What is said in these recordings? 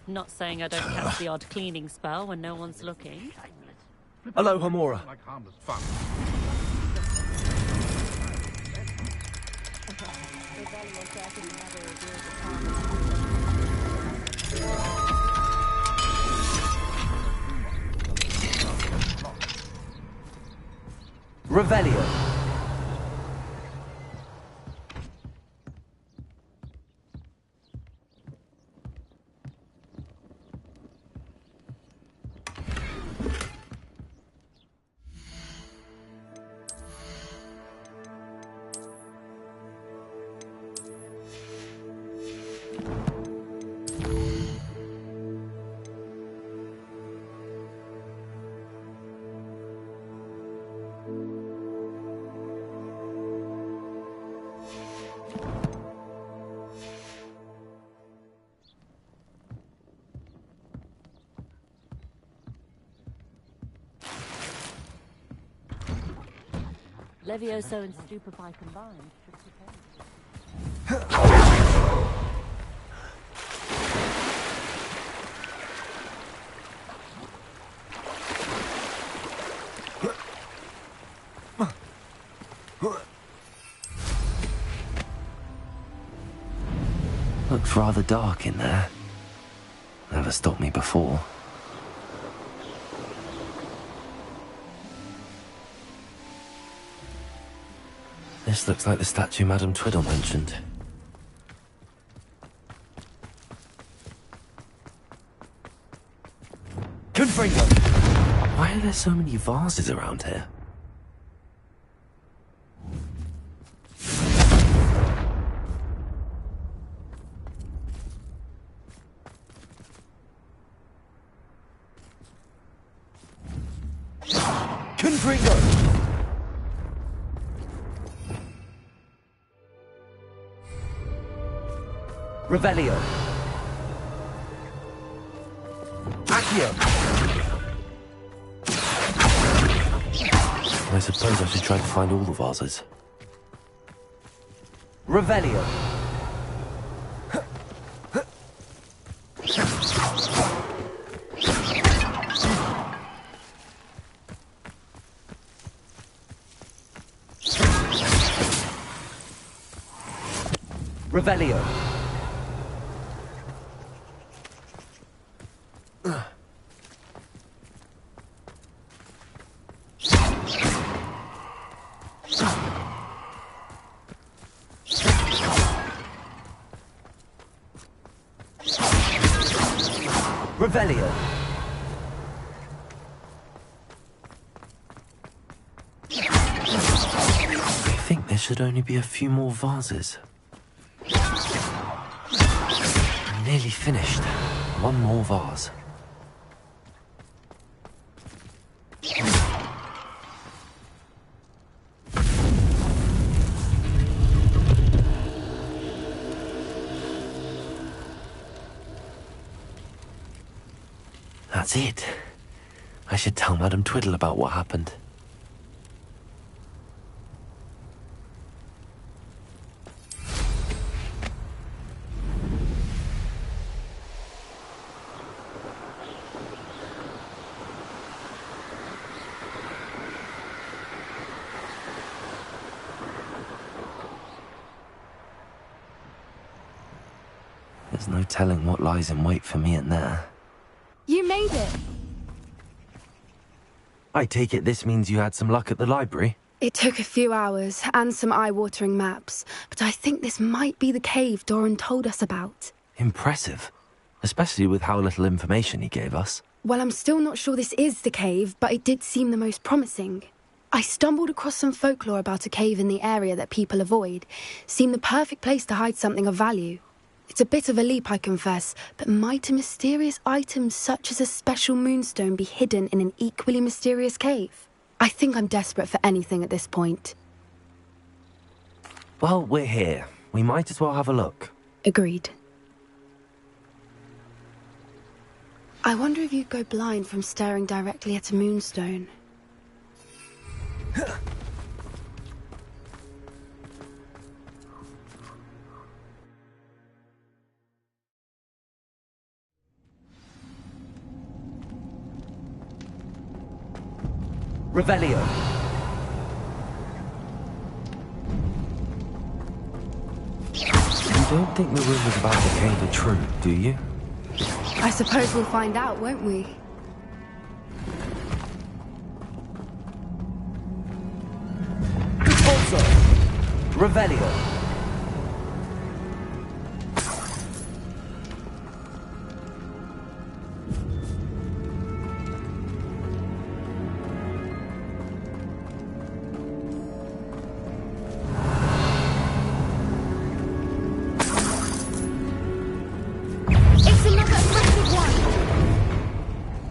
Not saying I don't catch the odd cleaning spell when no one's looking. Hello, Hamora. Like harmless fun. Revelio. Levioso and Stupefy combined. Looks rather dark in there. Never stopped me before. This looks like the statue Madame Twiddle mentioned. Confringo! Why are there so many vases around here? Confringo! Revelio. Accio. I suppose I should try to find all the vases. Revelio. Revelio. Revelio. I think there should only be a few more vases. I'm nearly finished. One more vase. That's it. I should tell Madame Twiddle about what happened. There's no telling what lies in wait for me in there. You made it! I take it this means you had some luck at the library? It took a few hours and some eye-watering maps, but I think this might be the cave Doran told us about. Impressive. Especially with how little information he gave us. Well, I'm still not sure this is the cave, but it did seem the most promising. I stumbled across some folklore about a cave in the area that people avoid. Seemed the perfect place to hide something of value. It's a bit of a leap, I confess, but might a mysterious item such as a special moonstone be hidden in an equally mysterious cave? I think I'm desperate for anything at this point. Well, we're here. We might as well have a look. Agreed. I wonder if you'd go blind from staring directly at a moonstone. Revelio. You don't think the rumors about the cave are true, do you? I suppose we'll find out, won't we? Also, Revelio. It's another aggressive one!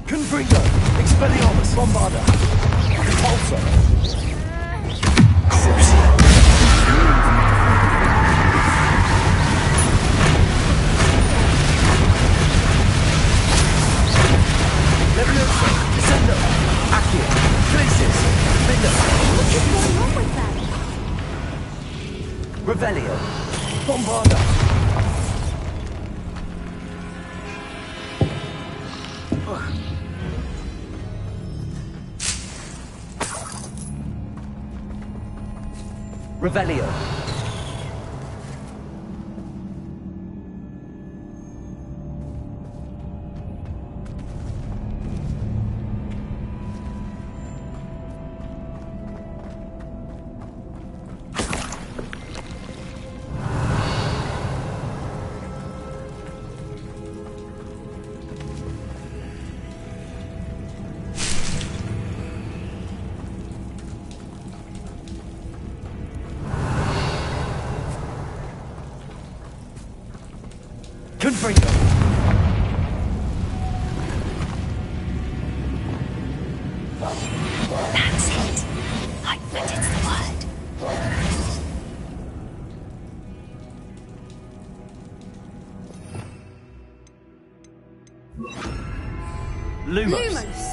Confringo. Expelliarmus. Bombarda. Repulsor. Levioso, Descendo, Accio, Glacis, Minder. What is going on with them? Revelio, Bombarda. Revelio. Confringo. That's it. I bet it's the word. Lumos. Lumos!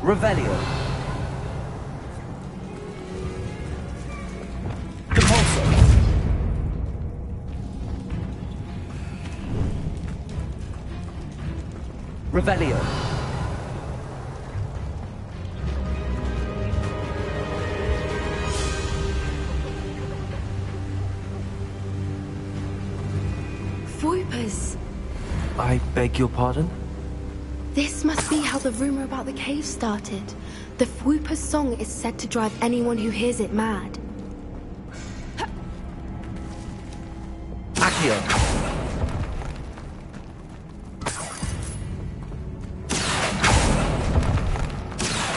Revelio. Compulso. Revelio. Voipers! I beg your pardon? This must be how the rumor about the cave started. The Fwooper's song is said to drive anyone who hears it mad. Accio.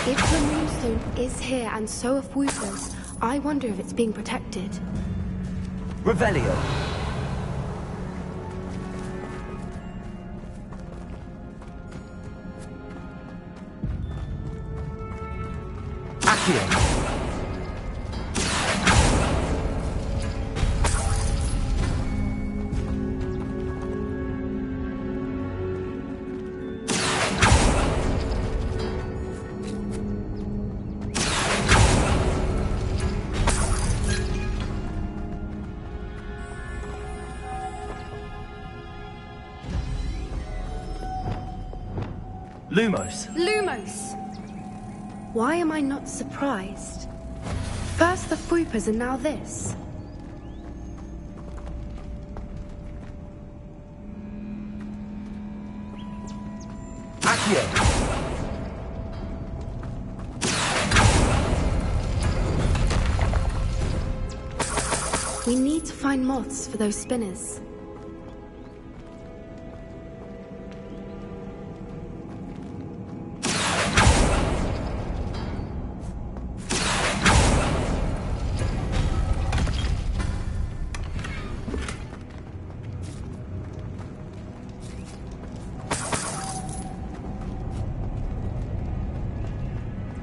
If the moonstone is here and so are Fwoopers, I wonder if it's being protected. Revelio. Accio. Lumos. Lumos! Why am I not surprised? First the Fwoopers and now this. Accio. We need to find moths for those spinners.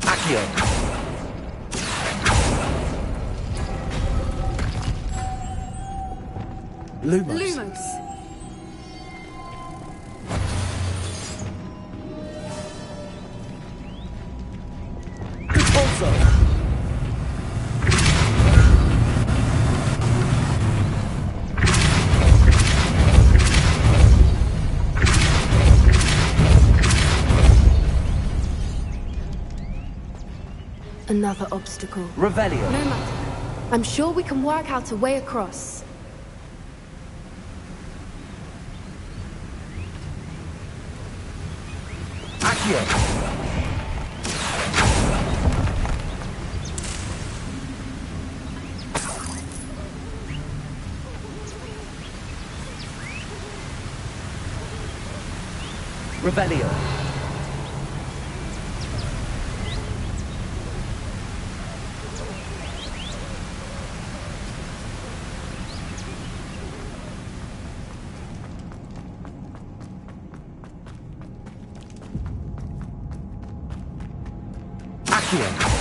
Accio. Lumos. Lumos! Another obstacle. Revelio. No matter. I'm sure we can work out a way across. Accio. Revelio. Accio.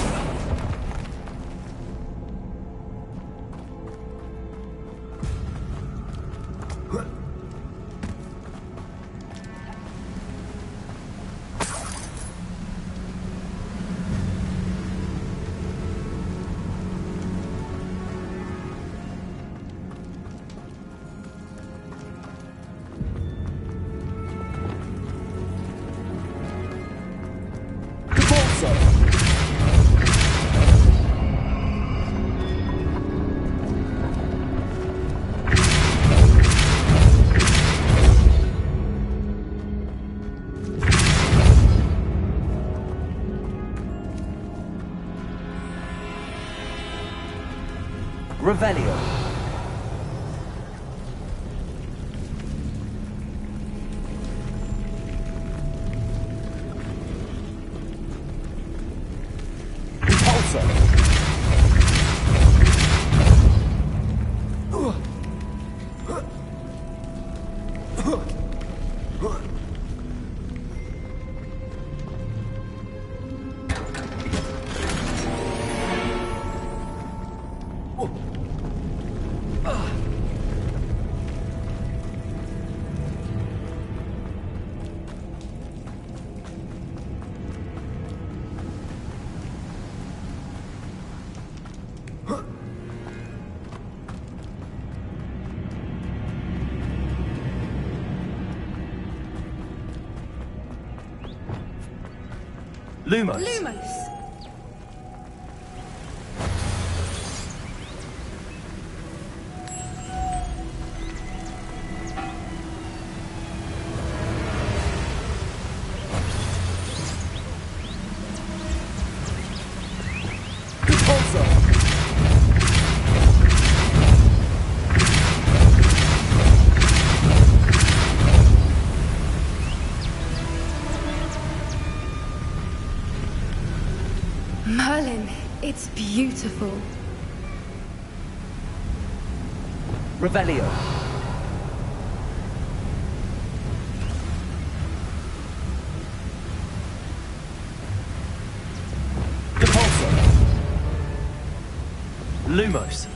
Revelio. Lumos. Lumos! Merlin, it's beautiful. Revelio. Depulso. Lumos.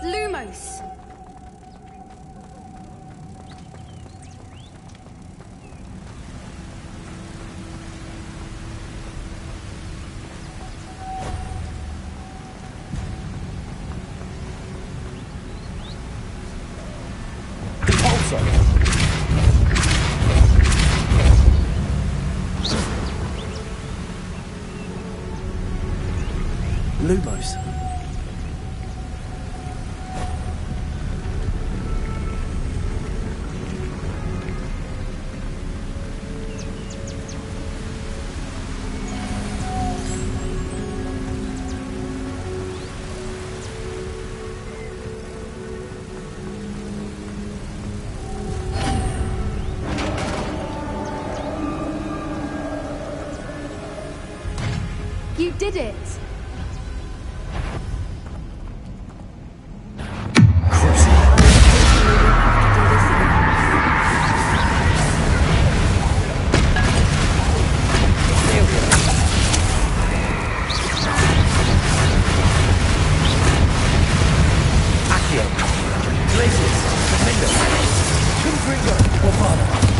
Lumos! Lumos. You did it!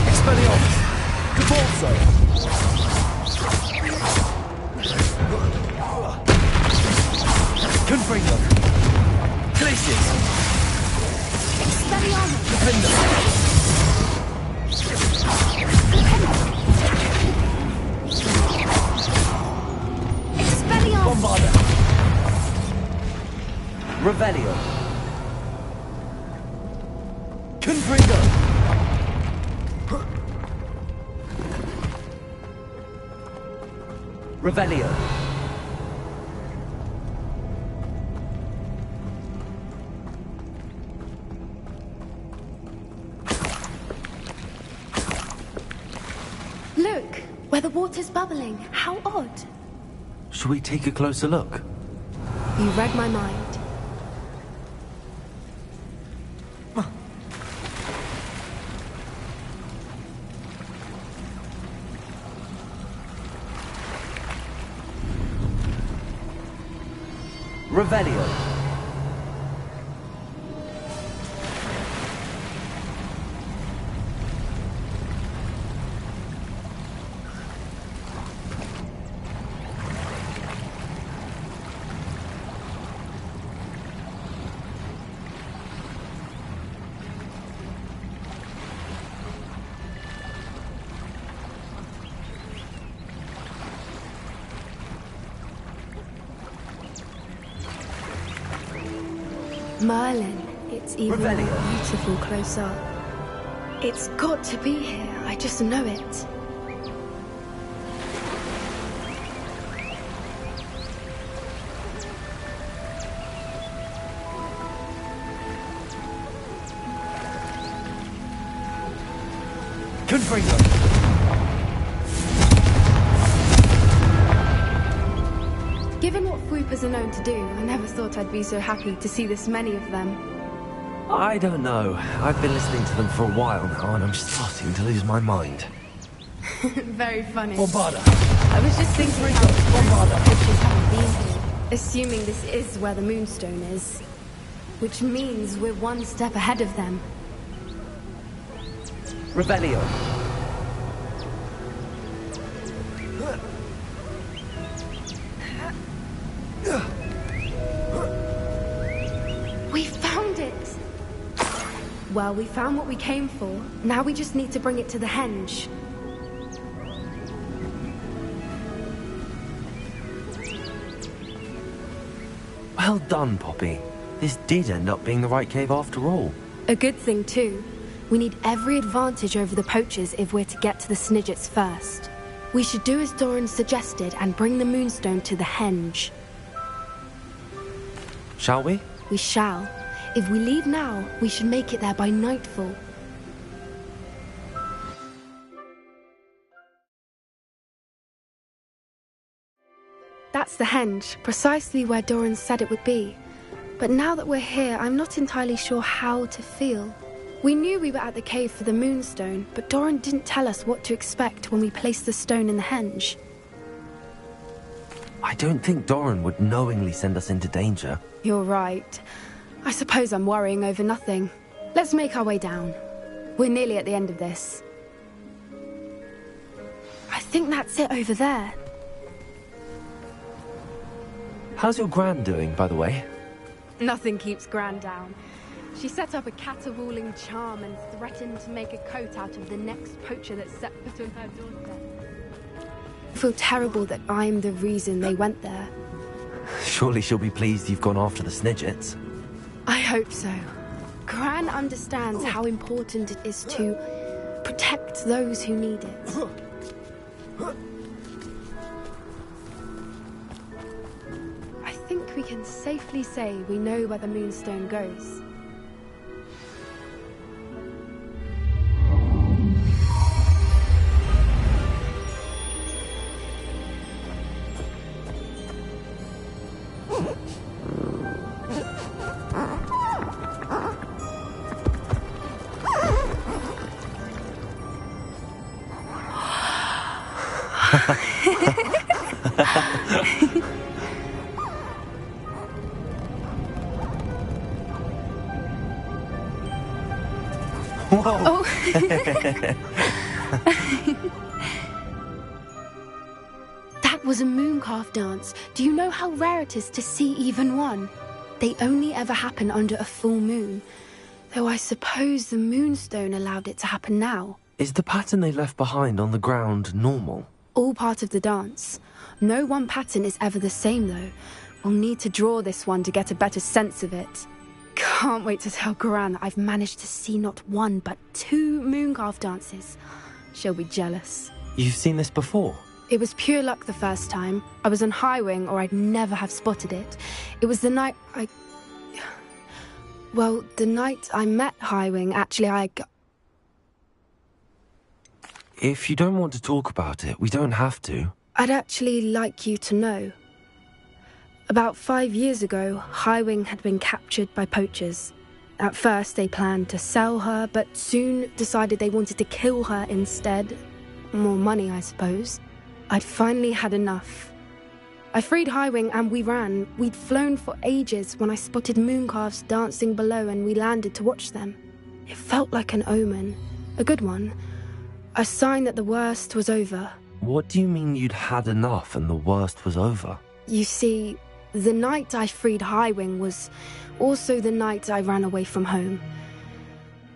Expelliarmus! Depulso! Revelio. Confringo. Revelio. Look, where the water's bubbling. How odd. Should we take a closer look? You read my mind. Revelio. Merlin, it's even Revelio. more beautiful close up. It's got to be here, I just know it. Confringo. Given what Fwoopers are known to do, I never thought I'd be so happy to see this many of them. I don't know. I've been listening to them for a while now, and I'm starting to lose my mind. Very funny. Bombarda. I was just thinking how the pictures haven't been here. Assuming this is where the Moonstone is. Which means we're one step ahead of them. Revelio. We found it! Well, we found what we came for. Now we just need to bring it to the henge. Well done, Poppy. This did end up being the right cave after all. A good thing, too. We need every advantage over the poachers if we're to get to the Snidgets first. We should do as Doran suggested and bring the Moonstone to the henge. Shall we? We shall. If we leave now, we should make it there by nightfall. That's the henge, precisely where Doran said it would be. But now that we're here, I'm not entirely sure how to feel. We knew we were at the cave for the Moonstone, but Doran didn't tell us what to expect when we placed the stone in the henge. I don't think Doran would knowingly send us into danger. You're right. I suppose I'm worrying over nothing. Let's make our way down. We're nearly at the end of this. I think that's it over there. How's your Gran doing, by the way? Nothing keeps Gran down. She set up a caterwauling charm and threatened to make a coat out of the next poacher that set foot on her doorstep. I feel terrible that I'm the reason they went there. Surely she'll be pleased you've gone after the Snidgets. I hope so. Gran understands how important it is to protect those who need it. I think we can safely say we know where the Moonstone goes. Whoa! Oh. That was a mooncalf dance. Do you know how rare it is to see even one? They only ever happen under a full moon. Though I suppose the Moonstone allowed it to happen now. Is the pattern they left behind on the ground normal? All part of the dance. No one pattern is ever the same, though. I'll need to draw this one to get a better sense of it. Can't wait to tell Gran that I've managed to see not one but 2 Mooncalf dances. She'll be jealous. You've seen this before? It was pure luck the first time. I was on Highwing, or I'd never have spotted it. It was the night the night I met Highwing, actually, If you don't want to talk about it, we don't have to. I'd actually like you to know. About 5 years ago, Highwing had been captured by poachers. At first, they planned to sell her, but soon decided they wanted to kill her instead. More money, I suppose. I'd finally had enough. I freed Highwing and we ran. We'd flown for ages when I spotted mooncalves dancing below and we landed to watch them. It felt like an omen. A good one. A sign that the worst was over. What do you mean you'd had enough and the worst was over? You see, the night I freed Highwing was also the night I ran away from home.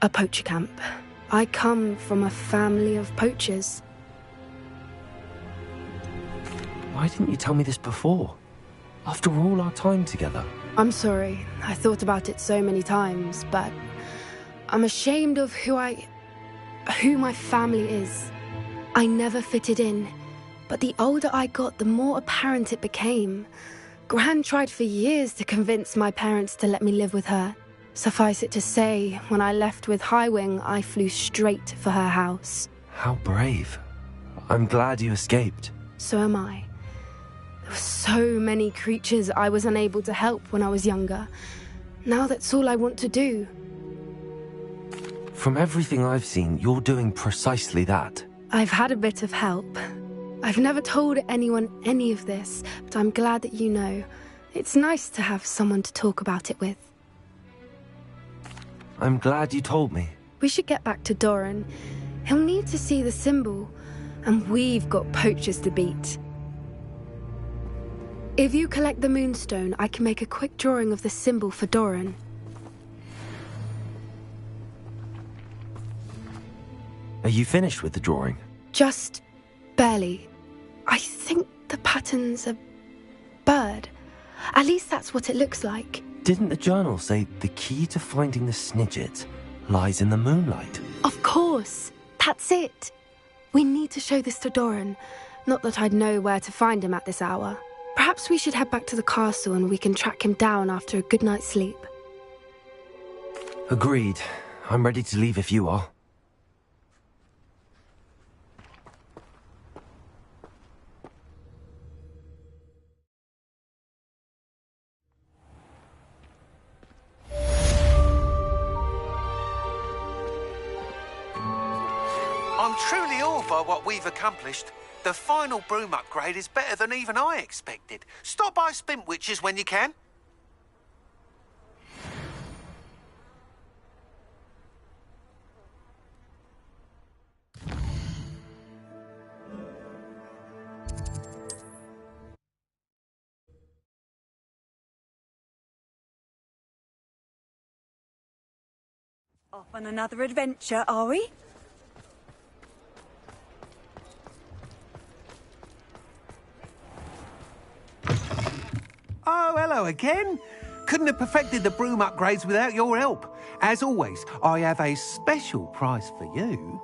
A poacher camp. I come from a family of poachers. Why didn't you tell me this before? After all our time together. I'm sorry. I thought about it so many times, but I'm ashamed of who my family is. I never fitted in, but the older I got, the more apparent it became. Gran tried for years to convince my parents to let me live with her. Suffice it to say, when I left with Highwing, I flew straight for her house. How brave. I'm glad you escaped. So am I. There were so many creatures I was unable to help when I was younger. Now that's all I want to do. From everything I've seen, you're doing precisely that. I've had a bit of help. I've never told anyone any of this, but I'm glad that you know. It's nice to have someone to talk about it with. I'm glad you told me. We should get back to Doran. He'll need to see the symbol, and we've got poachers to beat. If you collect the moonstone, I can make a quick drawing of the symbol for Doran. Are you finished with the drawing? Just barely. I think the pattern's a bird. At least that's what it looks like. Didn't the journal say the key to finding the Snidget lies in the moonlight? Of course. That's it. We need to show this to Doran. Not that I'd know where to find him at this hour. Perhaps we should head back to the castle and we can track him down after a good night's sleep. Agreed. I'm ready to leave if you are. I'm truly awed by what we've accomplished. The final broom upgrade is better than even I expected. Stop by Spintwitches when you can. Off on another adventure, are we? Oh, hello again. Couldn't have perfected the broom upgrades without your help. As always, I have a special prize for you.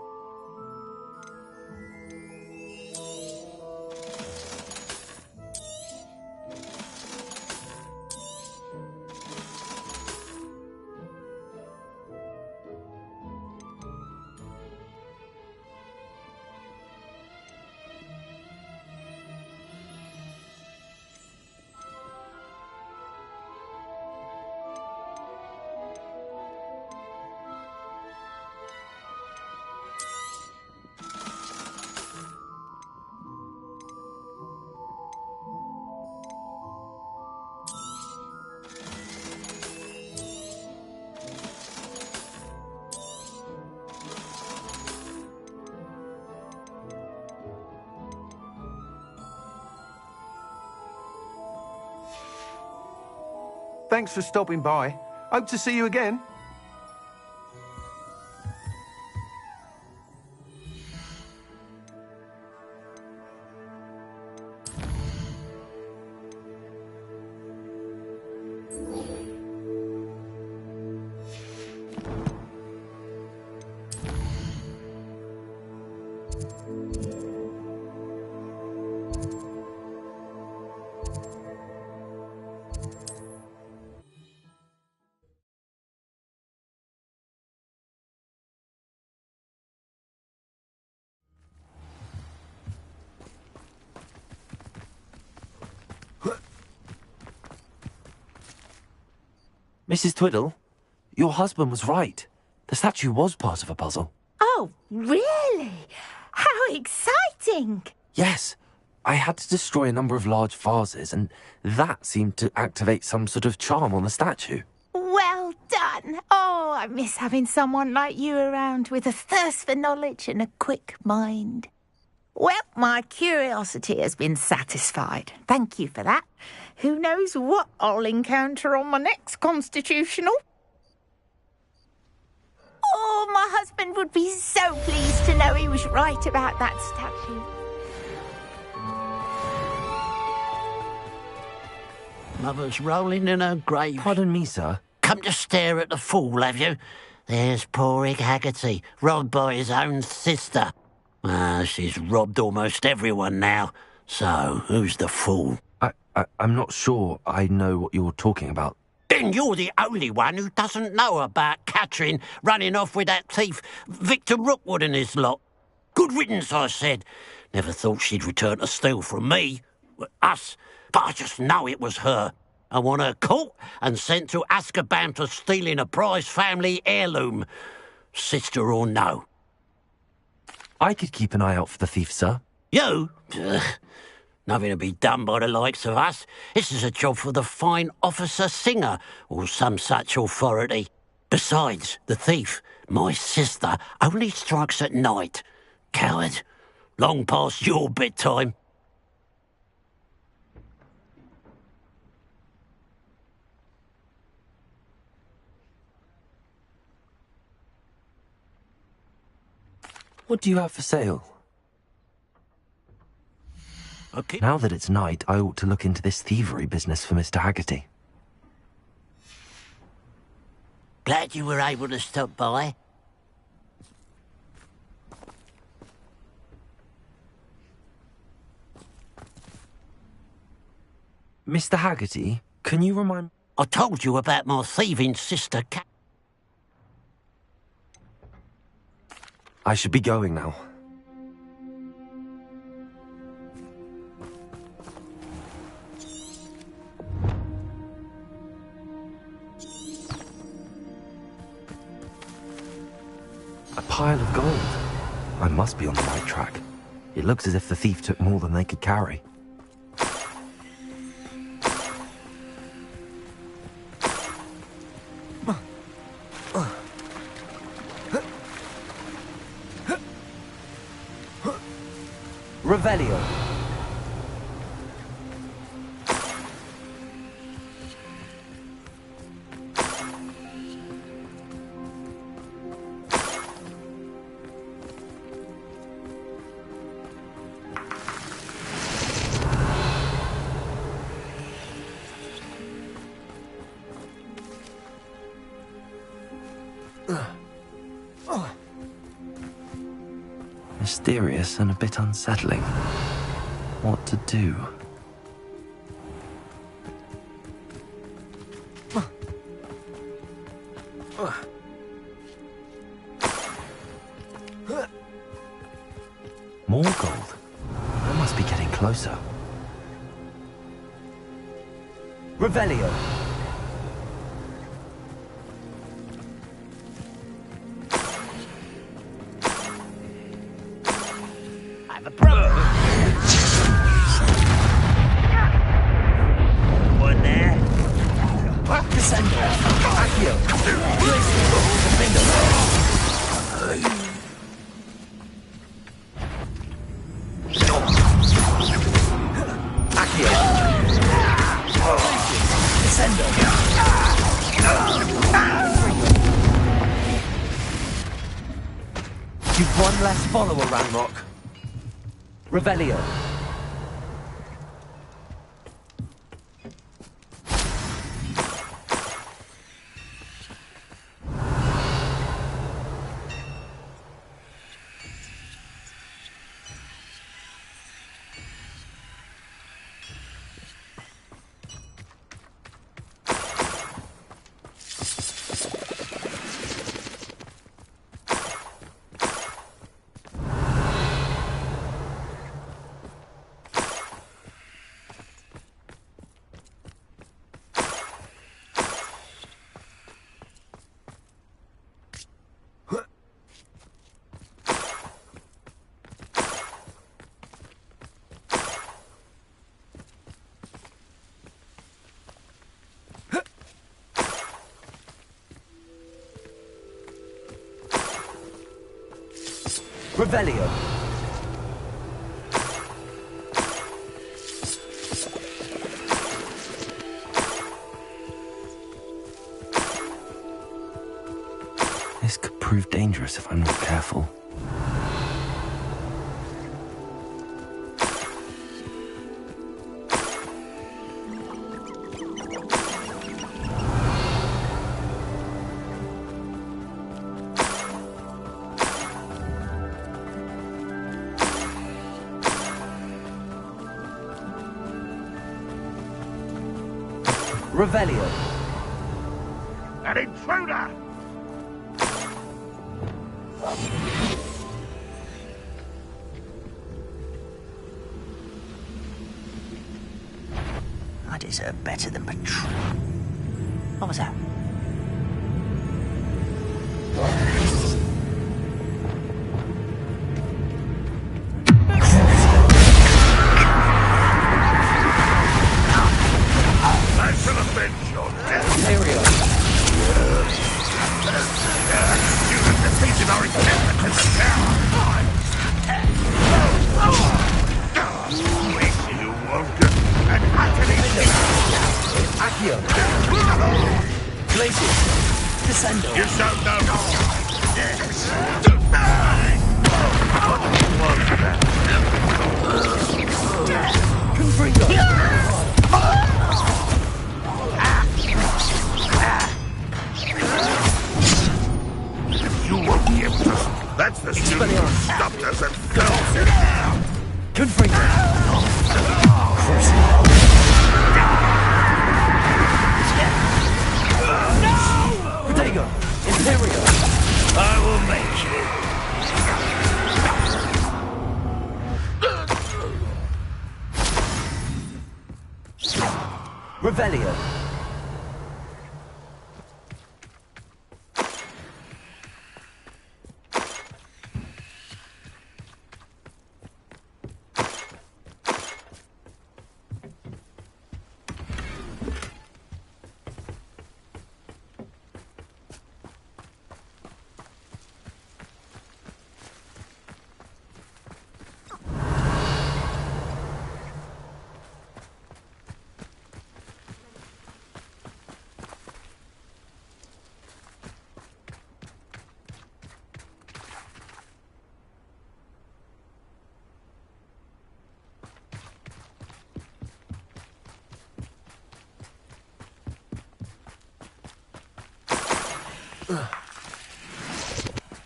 Thanks for stopping by. Hope to see you again. Mrs. Twiddle, your husband was right. The statue was part of a puzzle. Oh, really? How exciting! Yes, I had to destroy a number of large vases, and that seemed to activate some sort of charm on the statue. Well done. Oh, I miss having someone like you around with a thirst for knowledge and a quick mind. Well, my curiosity has been satisfied. Thank you for that. Who knows what I'll encounter on my next constitutional? Oh, my husband would be so pleased to know he was right about that statue. Mother's rolling in her grave. Pardon me, sir. Come to stare at the fool, have you? There's poor Ig Haggerty, robbed by his own sister. She's robbed almost everyone now. So, who's the fool? I'm not sure I know what you're talking about. Then you're the only one who doesn't know about Catherine running off with that thief, Victor Rookwood and his lot. Good riddance, I said. Never thought she'd return to steal from me. Us. But I just know it was her. I want her caught and sent to Azkaban for stealing a prize family heirloom. Sister or no. I could keep an eye out for the thief, sir. You? Nothing to be done by the likes of us. This is a job for the fine officer Singer, or some such authority. Besides, the thief, my sister, only strikes at night. Coward. Long past your bedtime. What do you have for sale? Okay. Now that it's night, I ought to look into this thievery business for Mr. Haggerty. Glad you were able to stop by. Mr. Haggerty, can you remind... I told you about my thieving sister, I should be going now. A pile of gold. I must be on the right track. It looks as if the thief took more than they could carry. Revelio. Mysterious and a bit unsettling. What to do? More gold. I must be getting closer. Revelio. You've one less follower, Ranrock. Revelio. Revelio. This could prove dangerous if I'm not careful. Revelio. An intruder! I deserve better than betrayal. What was that? I shall avenge your death! You have defeated our encampment and you won't get an Accio. Glacius. Descendo. You shall know. Confringo. You won't be able to. That's the student who stopped us and fell it. Confringo. Protego. Imperio. I will make you. Revelio.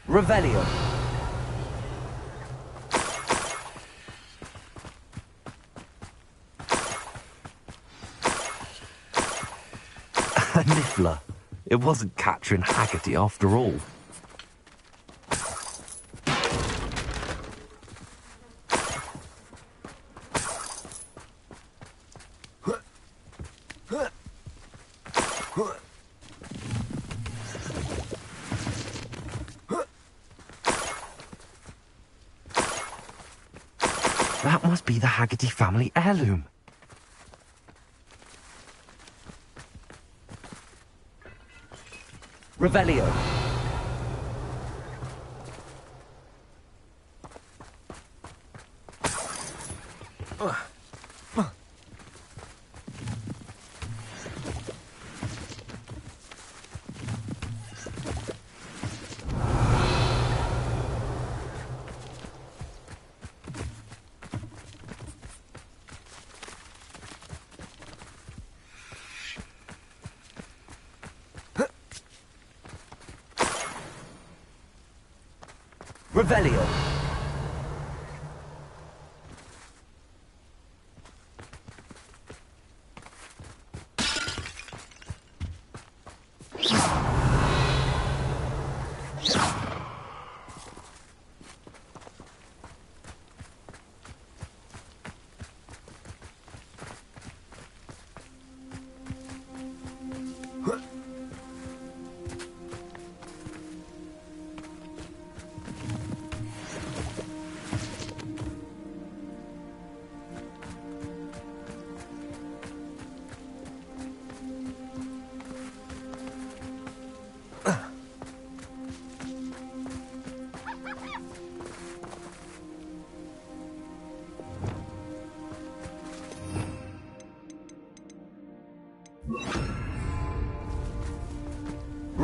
Revelio. A niffler. It wasn't Catherine Haggerty after all. That must be the Haggerty family heirloom. Revelio. Revelio.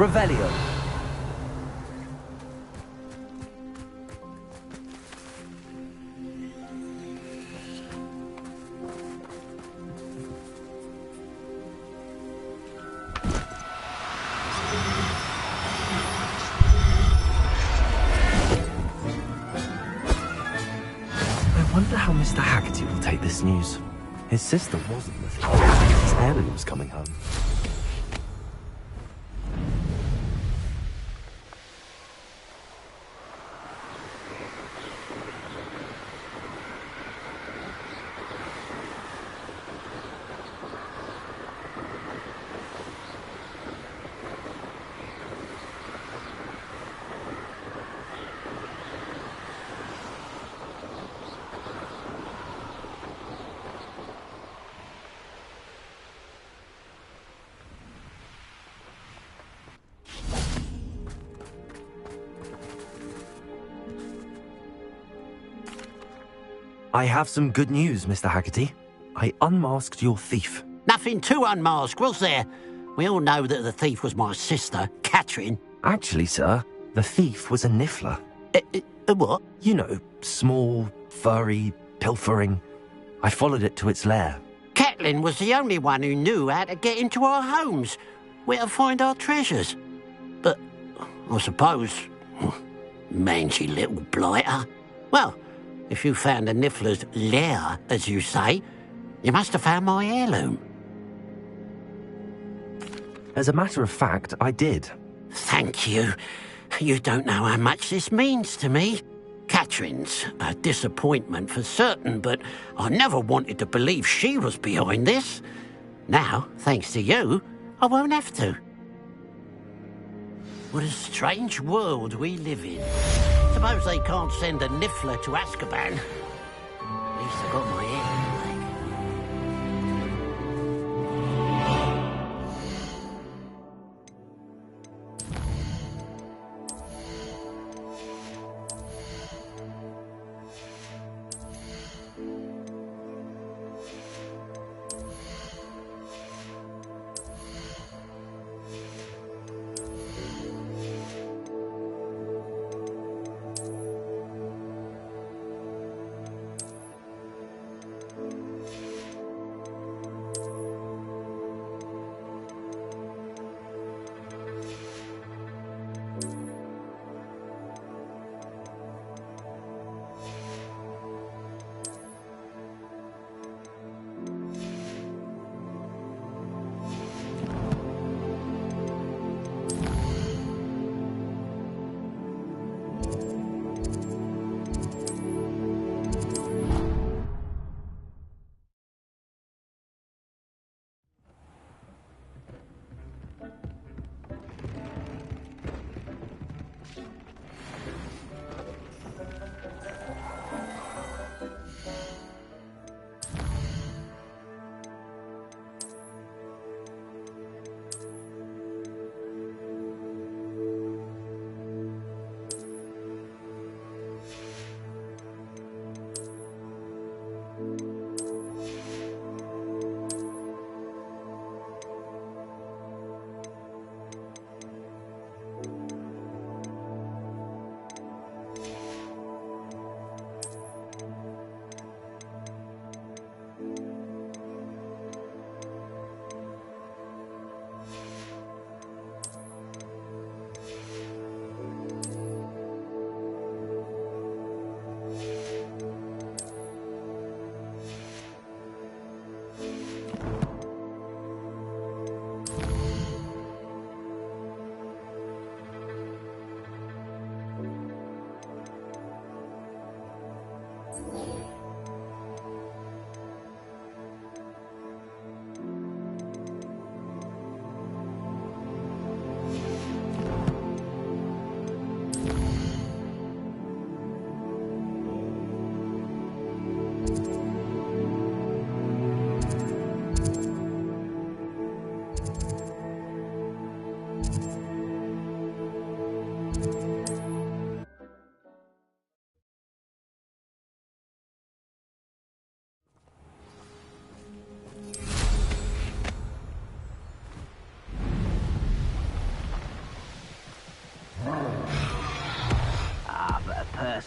Revelio. I wonder how Mr. Haggerty will take this news. His sister wasn't the thief. His heirloom was coming home. I have some good news, Mr. Haggerty. I unmasked your thief. Nothing to unmask, was there? We all know that the thief was my sister, Catherine. Actually, sir, the thief was a niffler. A what? You know, small, furry, pilfering. I followed it to its lair. Catelyn was the only one who knew how to get into our homes, where to find our treasures. But I suppose, mangy little blighter. Well, if you found the niffler's lair, as you say, you must have found my heirloom. As a matter of fact, I did. Thank you. You don't know how much this means to me. Catherine's a disappointment for certain, but I never wanted to believe she was behind this. Now, thanks to you, I won't have to. What a strange world we live in. Suppose they can't send a niffler to Azkaban. At least I got my heirloom back.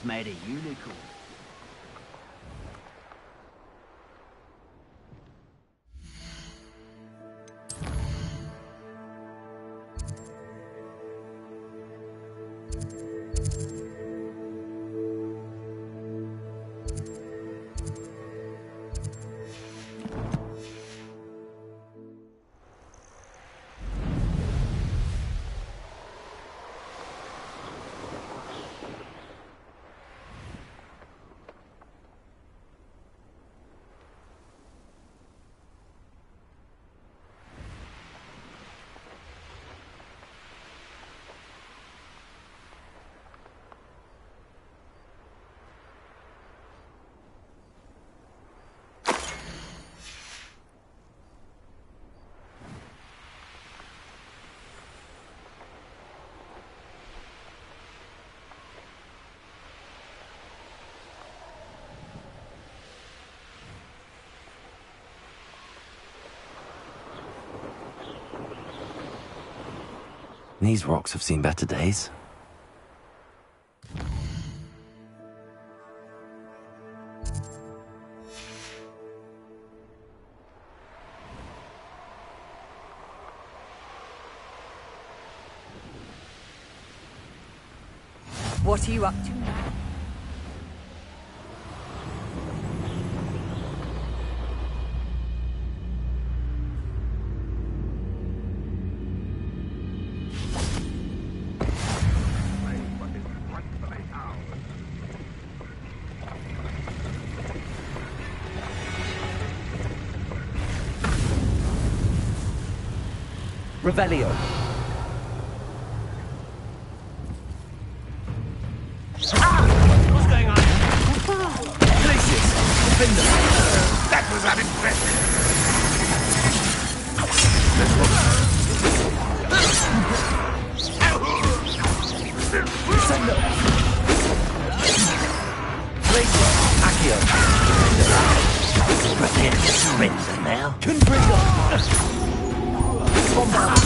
just made a unicorn. These rocks have seen better days. What are you up to now? Revelio. What's going on? Glacius. Defender. That was unimpressive. Sendo. Glacius. Accio. Prepare to surrender now. Confringo. Bombard.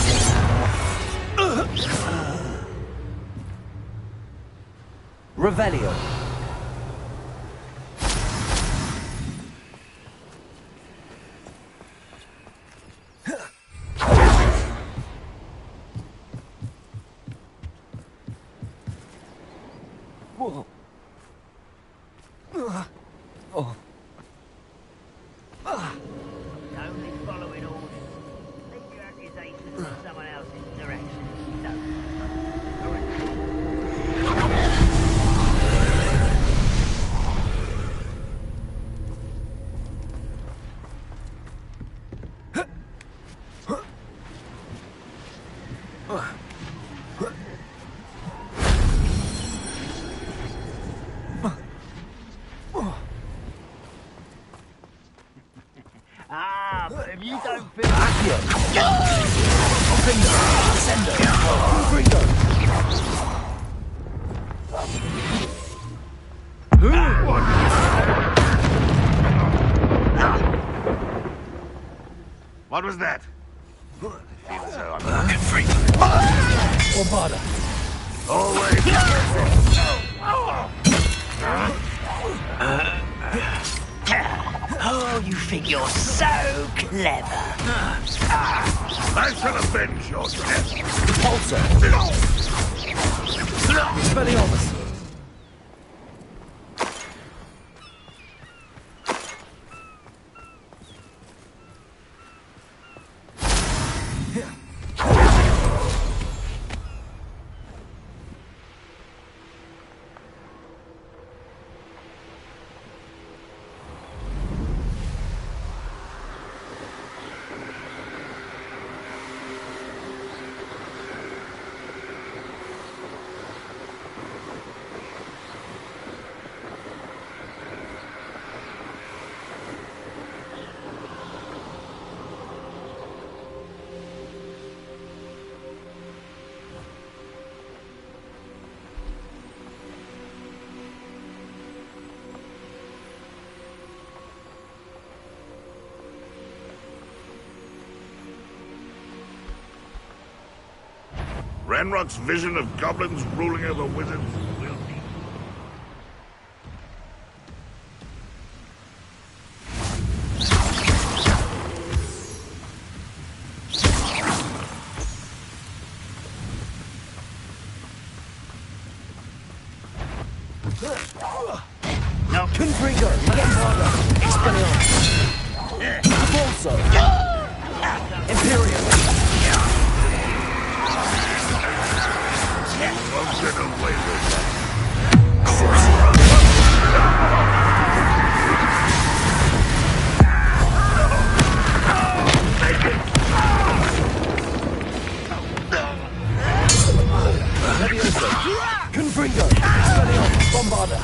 Revelio. Whoa. Oh. Only following orders. Leave your accusations in someone else's direction. But if you don't feel Accio. Confringo. Sendo. Confringo. What was that? I feel as though I'm Confringo. Bombarda. always. Oh, you think you're so clever. I shall avenge your death. Repulsor. Expelliarmus. Ranrock's vision of goblins ruling over wizards will be. Also, Imperium. Won't get away with that. Confringo. Expelliarmus. Bombarda.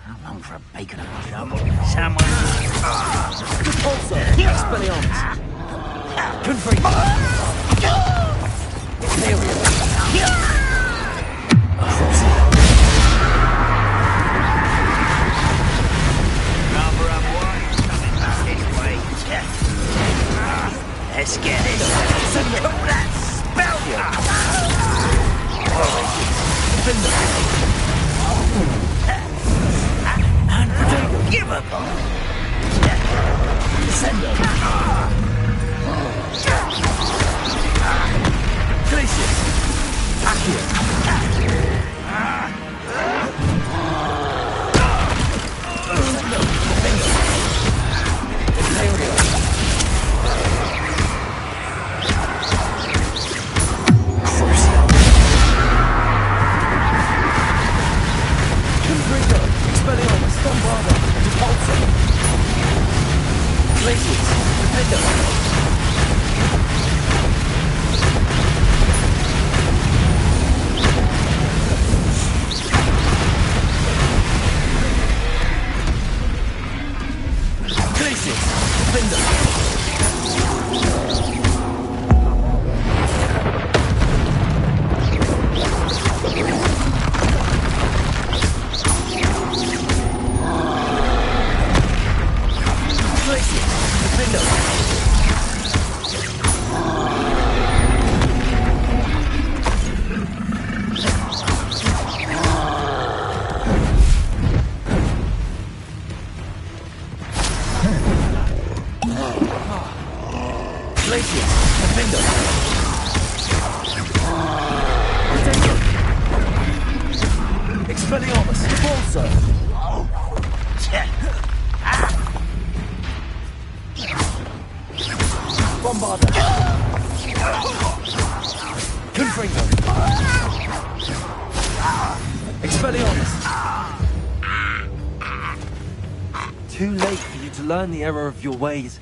How long for a bacon and someone? Also, Expelliarmus. Confringo. Imperium. Let's get it. Call that spell. Unforgivable. Descendo. Glacius. Accio. Imperium. Confringo. Expelliarmus. Bombarda. Repulsor. Glacius. Defender. Glacius. Defender. Glacius. Defender. Expelliarmus. Repulsor. Bombarda. Confringo. Expelliarmus. Too late for you to learn the error of your ways.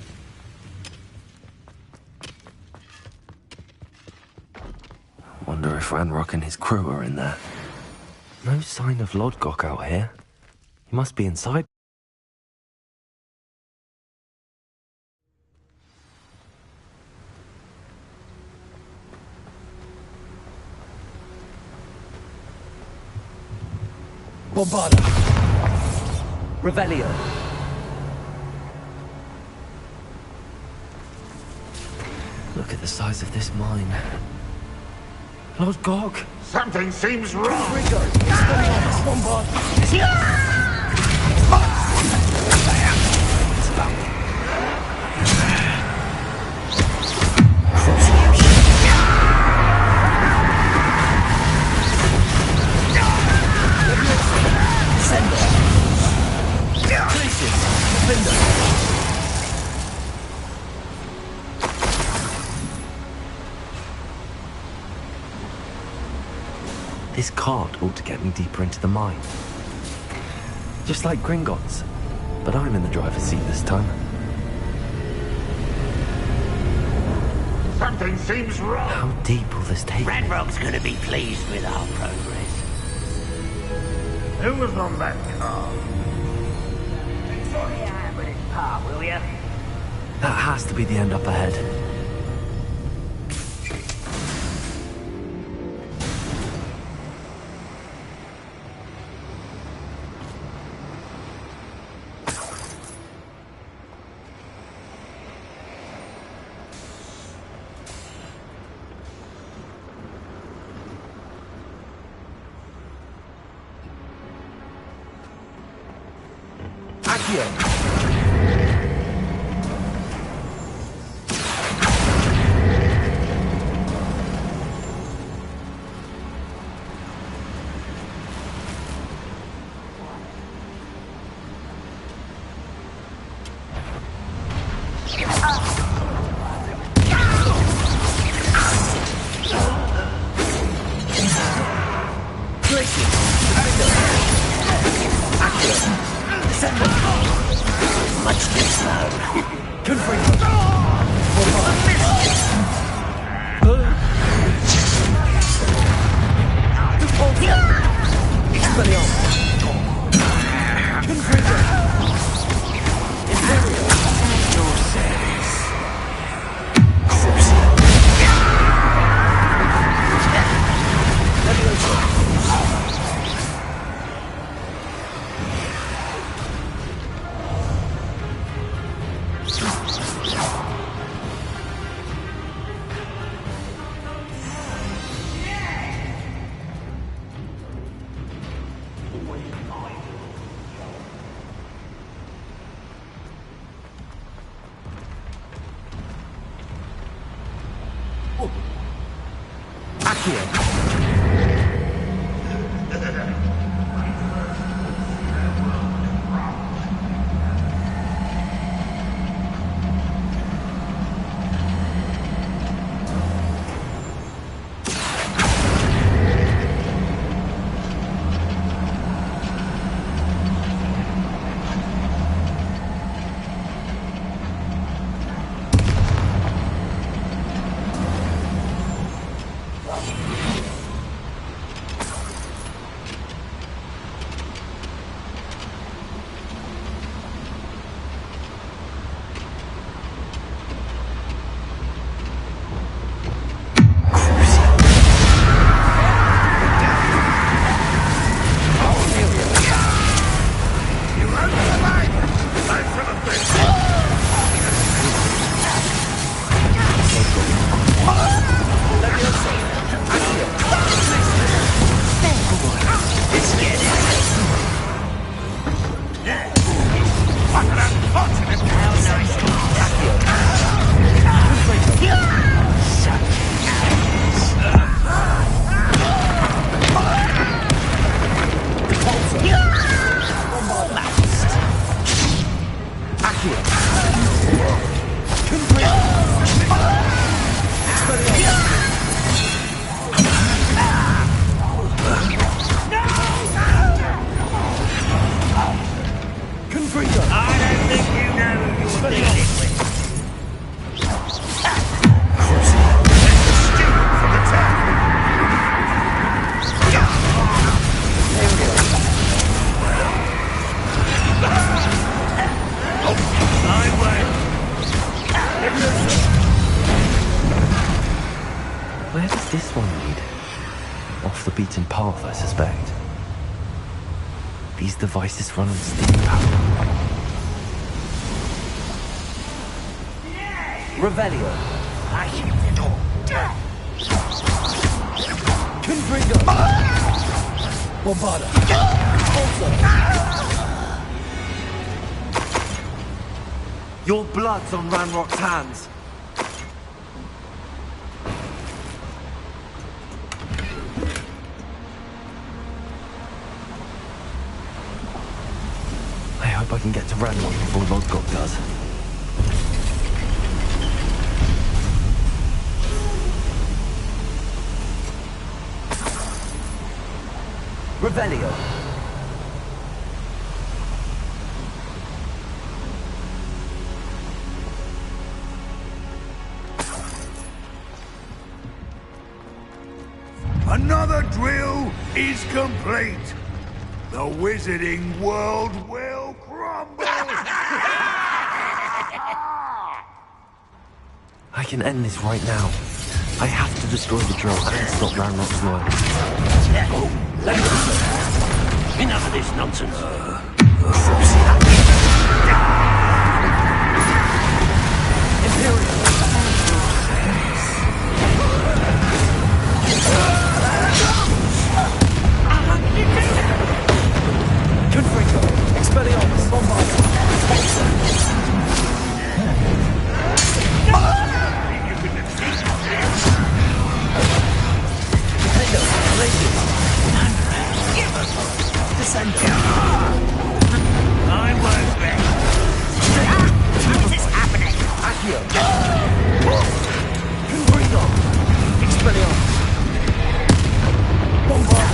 Wonder if Ranrock and his crew are in there. No sign of Lodgok out here. He must be inside. Bombarda. Revelio. Look at the size of this mine. Lodgok! Something seems wrong. Confringo. Expelliarmus. Bombarda. This cart ought to get me deeper into the mine. Just like Gringotts. But I'm in the driver's seat this time. Something seems wrong. How deep will this take me? Ranrock's gonna be pleased with our progress. Who was on that car? Enjoy your hand with his part, will ya? That has to be the end up ahead. Where does this one lead? Off the beaten path, I suspect. These devices run on steam power. Revelio. Confringo. Bombarda. Also. Your blood's on Ranrock's hands. I hope I can get to Ranrock before Lodgok does. Revelio. Another drill is complete. The wizarding world will crumble. I can end this right now. I have to destroy the drill and stop Ranrock's loyalty. Enough of this nonsense. Confringo. Expelliarmus. Bombarda. I won't bet. What is happening? Accio. Confringo. Expelliarmus. Bombarda.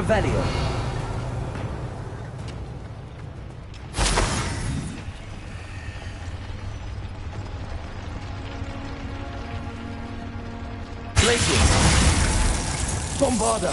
Revelio. Glacius. Bombarda.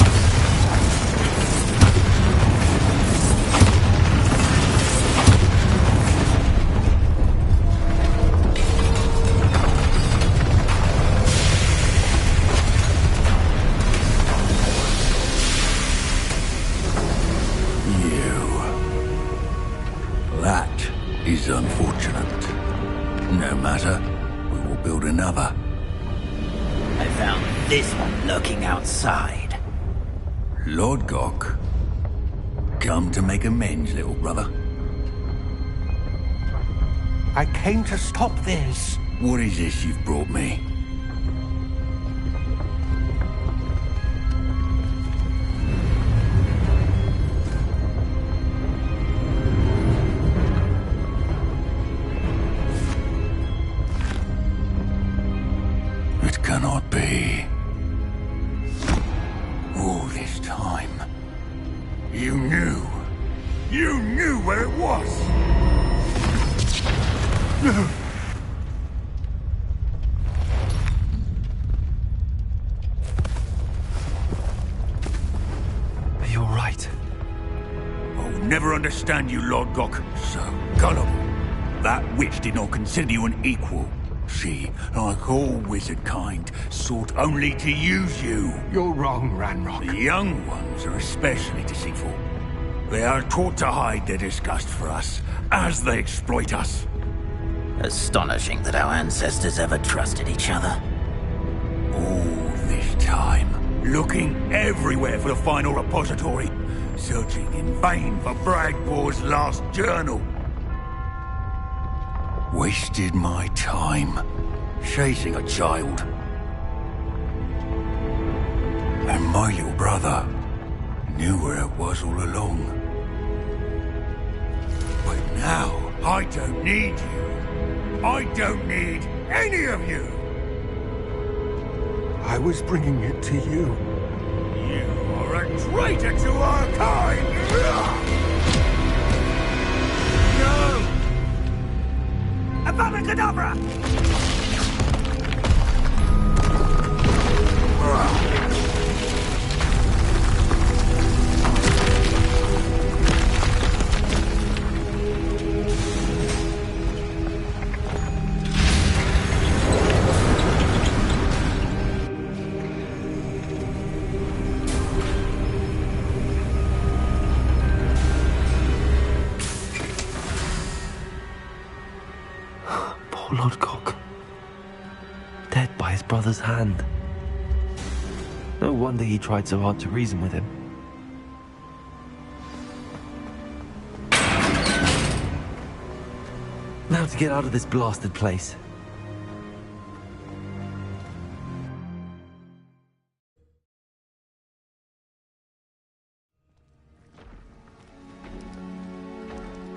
That is unfortunate. No matter, we will build another. I found this one lurking outside. Lord Gok, come to make amends, little brother. I came to stop this. What is this you've brought me? It cannot be. All this time, you knew. You knew where it was. Are you all right? I'll never understand you, Lord Gok. So gullible. That witch did not consider you an equal. She, like all wizard kind, sought only to use you. You're wrong, Ranrock. The young ones are especially deceitful. They are taught to hide their disgust for us, as they exploit us. Astonishing that our ancestors ever trusted each other. All this time, looking everywhere for the final repository, searching in vain for Bragbor's last journal. Wasted my time, chasing a child. And my little brother knew where it was all along. But now, I don't need you. I don't need any of you. I was bringing it to you. You are a traitor to our kind! No! Avada Kedavra! Poor Lord Gok. Dead by his brother's hand. No wonder he tried so hard to reason with him. Now to get out of this blasted place.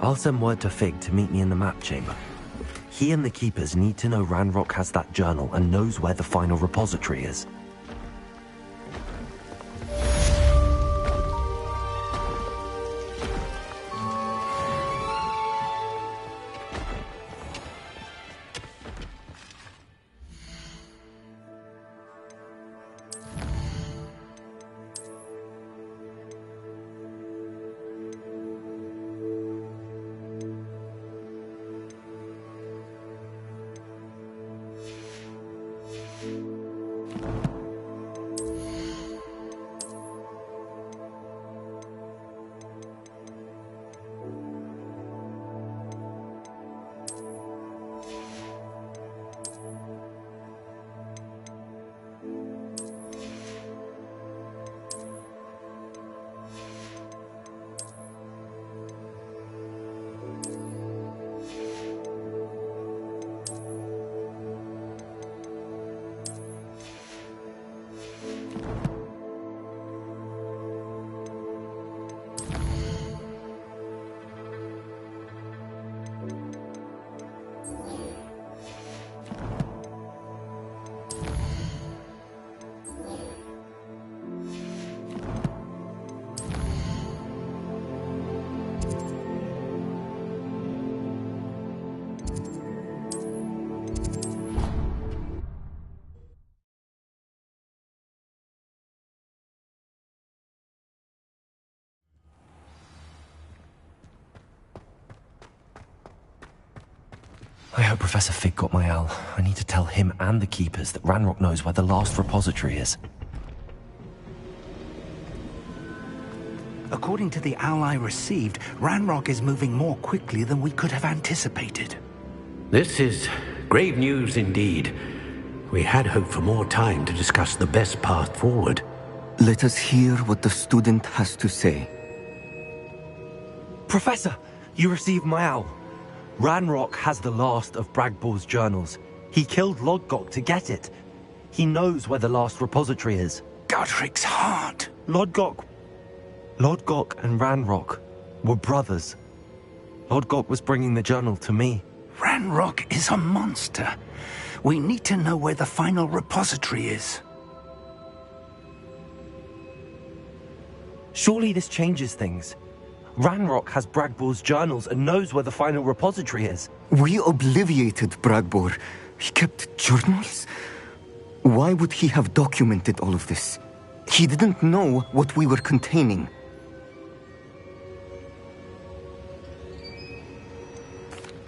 I'll send word to Fig to meet me in the map chamber. He and the Keepers need to know Ranrock has that journal and knows where the final repository is. I hope Professor Fig got my owl. I need to tell him and the Keepers that Ranrock knows where the last repository is. According to the owl I received, Ranrock is moving more quickly than we could have anticipated. This is grave news indeed. We had hoped for more time to discuss the best path forward. Let us hear what the student has to say. Professor, you received my owl. Ranrock has the last of Bragbor's journals. He killed Lodgok to get it. He knows where the last repository is. Godric's heart. Lodgok and Ranrock were brothers. Lodgok was bringing the journal to me. Ranrock is a monster. We need to know where the final repository is. Surely this changes things. Ranrock has Bragbor's journals and knows where the final repository is. We obliviated Bragbor. He kept journals? Why would he have documented all of this? He didn't know what we were containing.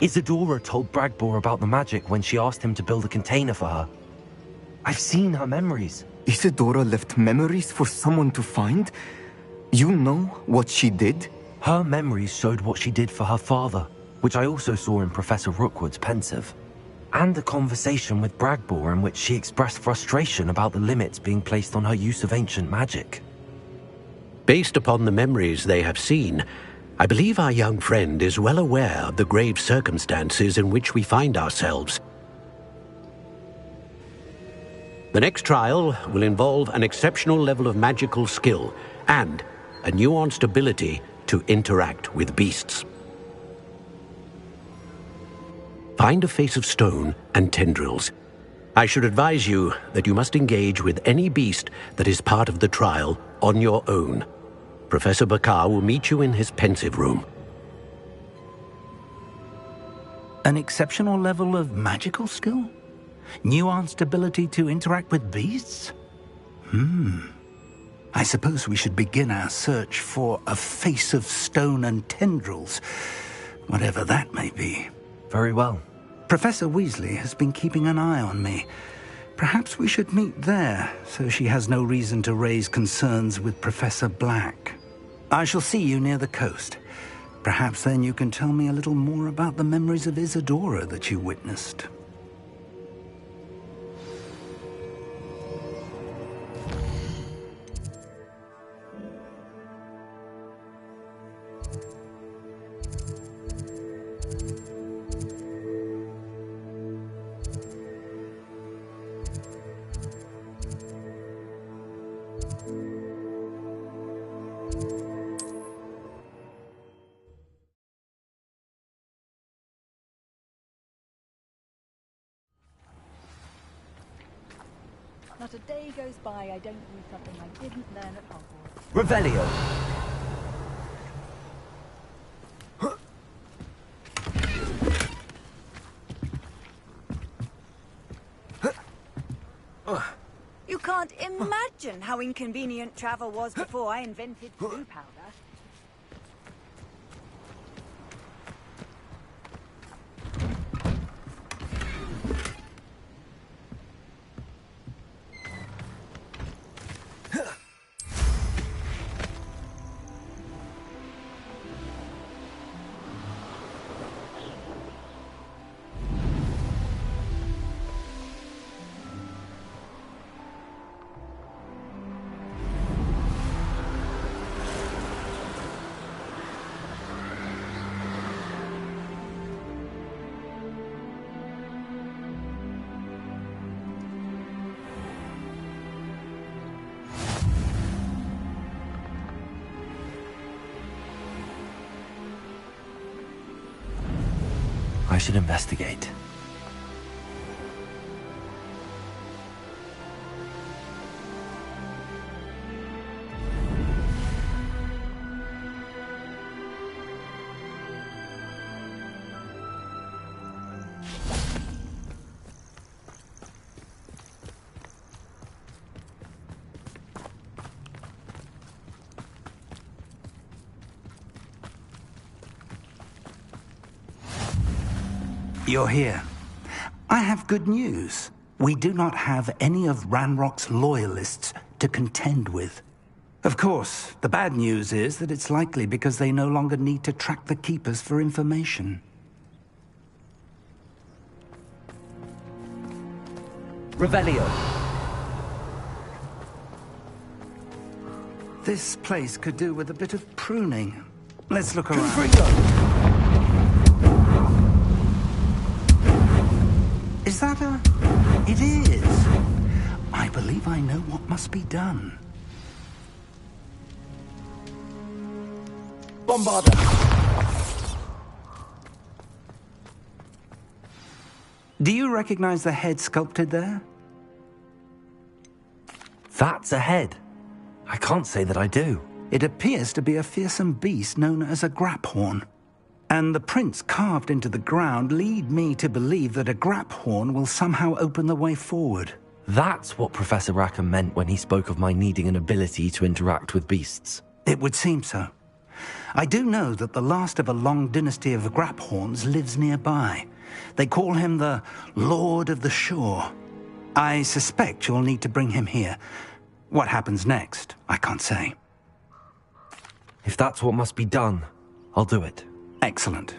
Isadora told Bragbor about the magic when she asked him to build a container for her. I've seen her memories. Isadora left memories for someone to find? You know what she did? Her memories showed what she did for her father, which I also saw in Professor Rookwood's pensive. And a conversation with Bragbor in which she expressed frustration about the limits being placed on her use of ancient magic. Based upon the memories they have seen, I believe our young friend is well aware of the grave circumstances in which we find ourselves. The next trial will involve an exceptional level of magical skill and a nuanced ability to interact with beasts. Find a face of stone and tendrils. I should advise you that you must engage with any beast that is part of the trial on your own. Professor Bakar will meet you in his pensive room. An exceptional level of magical skill? Nuanced ability to interact with beasts? I suppose we should begin our search for a face of stone and tendrils, whatever that may be. Very well. Professor Weasley has been keeping an eye on me. Perhaps we should meet there, so she has no reason to raise concerns with Professor Black. I shall see you near the coast. Perhaps then you can tell me a little more about the memories of Isadora that you witnessed. Not a day goes by I don't do something I didn't learn at Hogwarts. Revelio. You can't imagine how inconvenient travel was before I invented blue powder. I should investigate. You're here. I have good news. We do not have any of Ranrock's loyalists to contend with. Of course, the bad news is that it's likely because they no longer need to track the Keepers for information. Revelio. This place could do with a bit of pruning. Let's look around. Confringo. Is that a... It is. I believe I know what must be done. Bombarda. Do you recognize the head sculpted there? That's a head. I can't say that I do. It appears to be a fearsome beast known as a graphorn. And the prints carved into the ground lead me to believe that a graphorn will somehow open the way forward. That's what Professor Rackham meant when he spoke of my needing an ability to interact with beasts. It would seem so. I do know that the last of a long dynasty of graphorns lives nearby. They call him the Lord of the Shore. I suspect you'll need to bring him here. What happens next, I can't say. If that's what must be done, I'll do it. Excellent.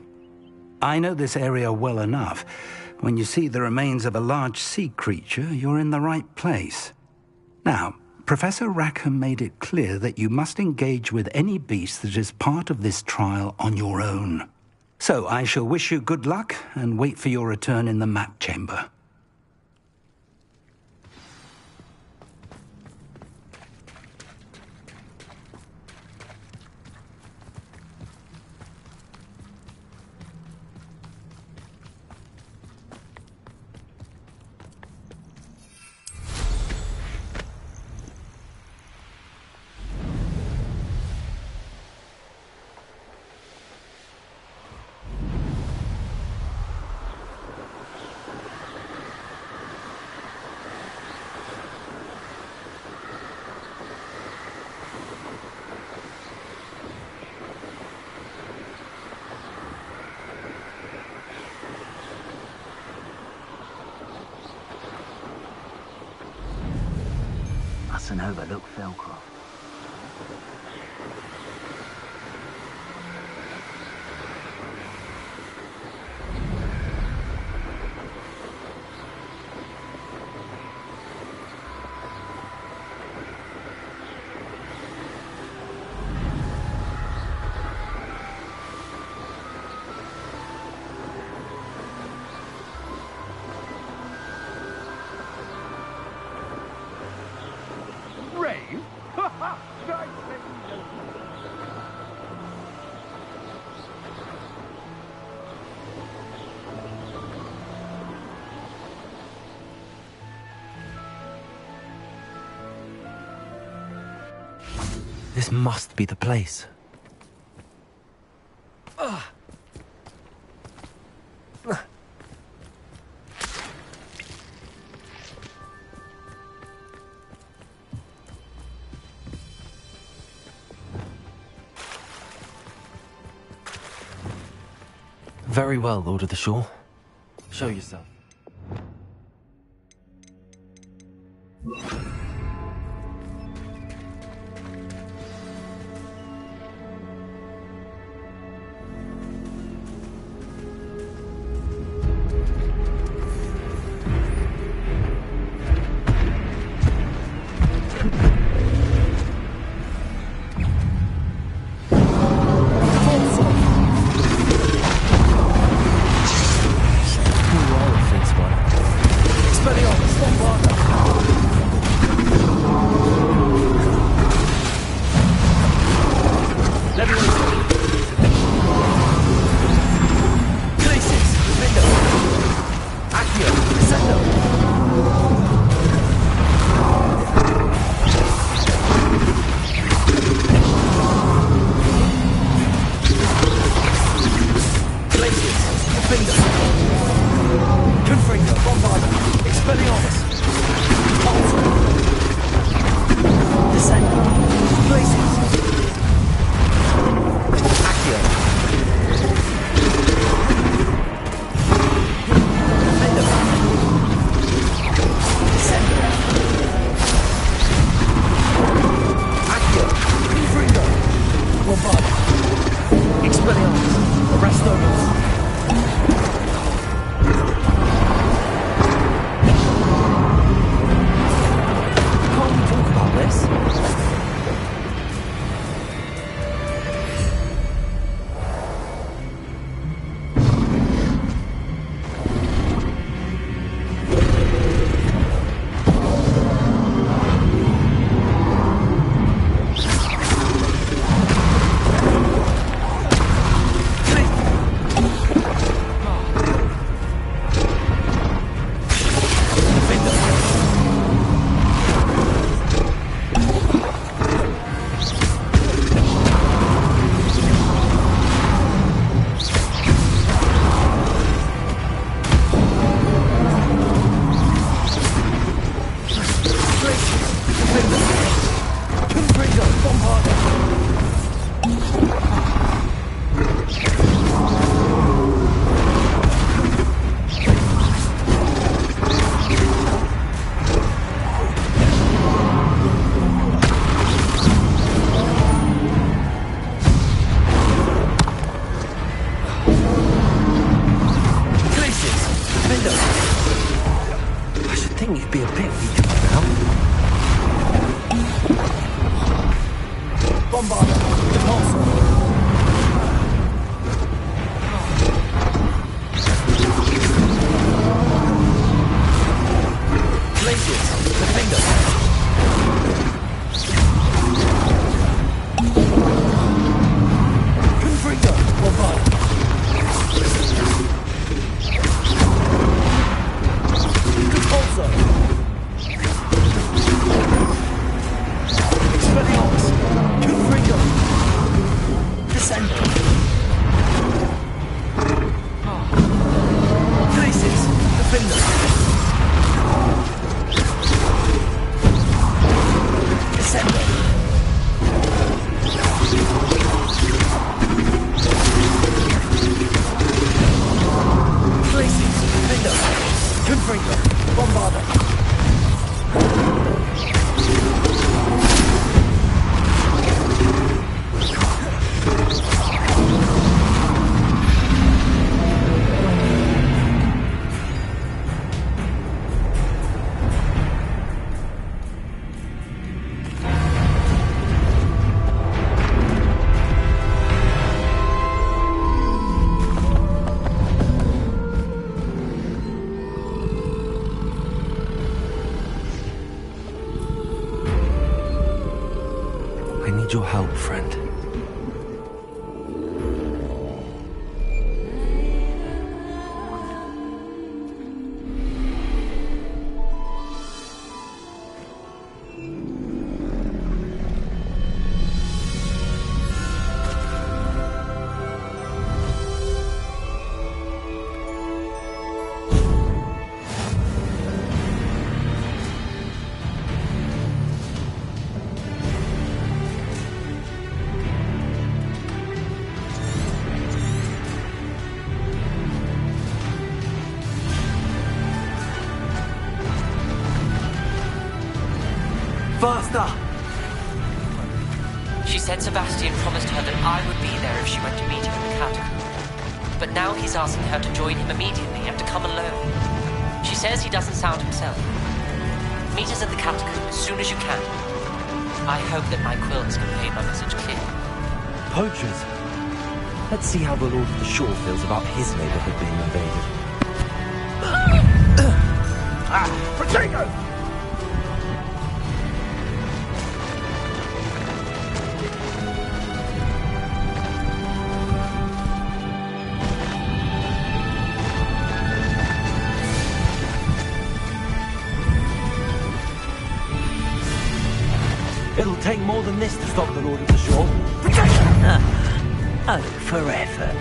I know this area well enough. When you see the remains of a large sea creature, you're in the right place. Now, Professor Rackham made it clear that you must engage with any beast that is part of this trial on your own. So I shall wish you good luck and wait for your return in the map chamber. Mustn't overlook Felcroft. This must be the place. Very well, Lord of the Shore. Show yourself. Expelliarmus, Bombarda. think you'd be a bit weaker by now. Bombarder, repulsor. Glacius, the finger. Confringo, Bombarder. Repulsor. Expelliarmus, Confringo. Descender. Glacius, defender. Descender. Glacius, defender. Confringo, Bombarder. I need your help, friend. Faster! She said Sebastian promised her that I would be there if she went to meet him in the catacomb. But now he's asking her to join him immediately and to come alone. She says he doesn't sound himself. Meet us at the catacomb as soon as you can. I hope that my quill has conveyed my message clearly. Poachers. Let's see how the Lord of the Shore feels about his neighborhood being invaded. Protego! It'll take more than this to stop the Lord of the Shore. Oh, forever.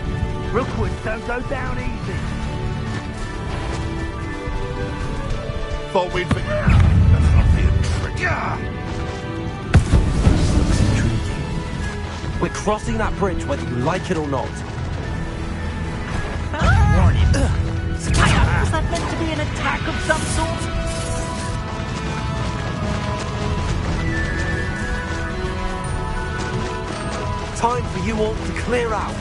Rookwoods don't go down easy. Thought we'd be... That's not be a trick. Looks intriguing. We're crossing that bridge whether you like it or not. Was that meant to be an attack of some sort? Time for you all to clear out.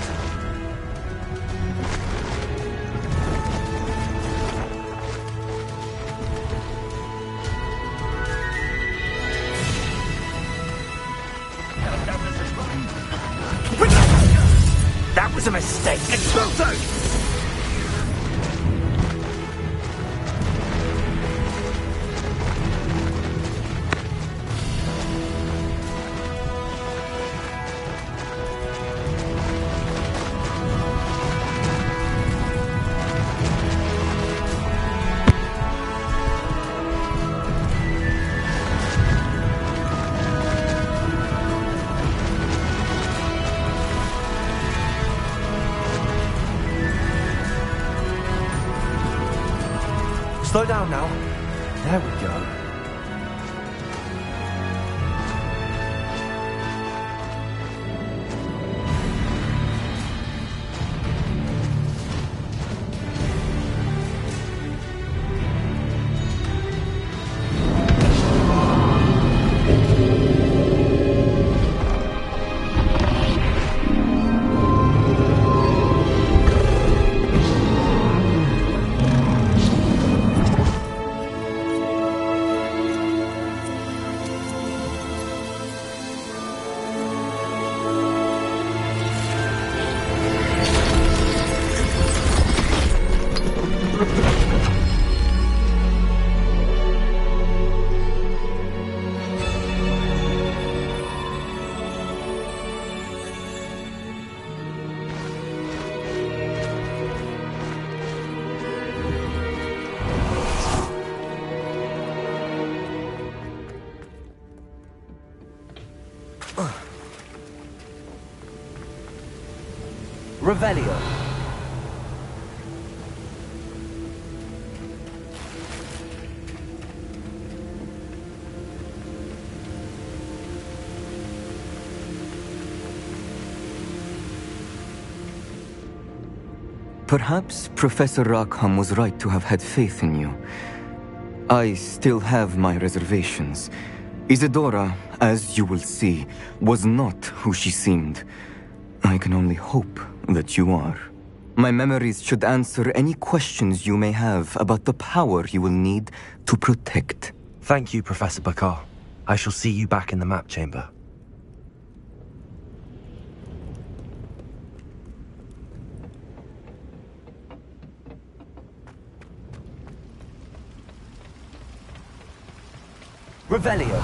That was a mistake. Expulso! Slow down now. There we go. Revelio. Perhaps Professor Rackham was right to have had faith in you. I still have my reservations. Isadora, as you will see, was not who she seemed. I can only hope that you are. My memories should answer any questions you may have about the power you will need to protect. Thank you, Professor Bakar. I shall see you back in the map chamber. Revelio.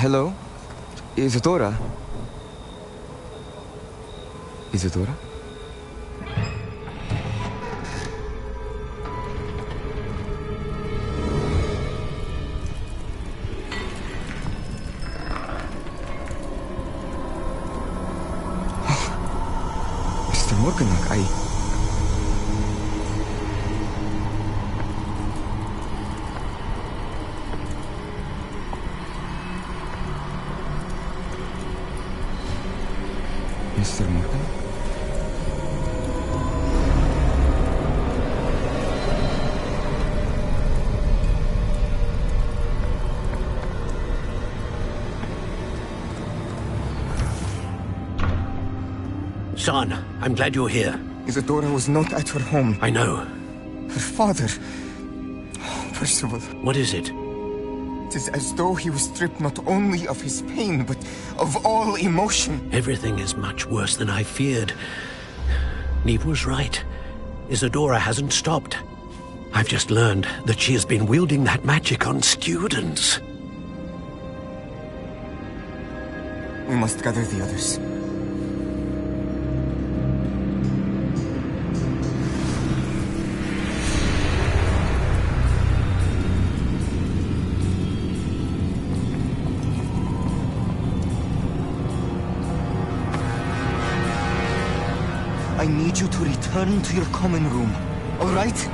Hello? Isadora? Isadora? Mr. Morganach, Mr. Morgan? Son, I'm glad you're here. Isadora was not at her home. I know. Her father... Percival. What is it? It is as though he was stripped not only of his pain, but of all emotion. Everything is much worse than I feared. Neve was right. Isadora hasn't stopped. I've just learned that she has been wielding that magic on students. We must gather the others. I need you to return to your common room, all right?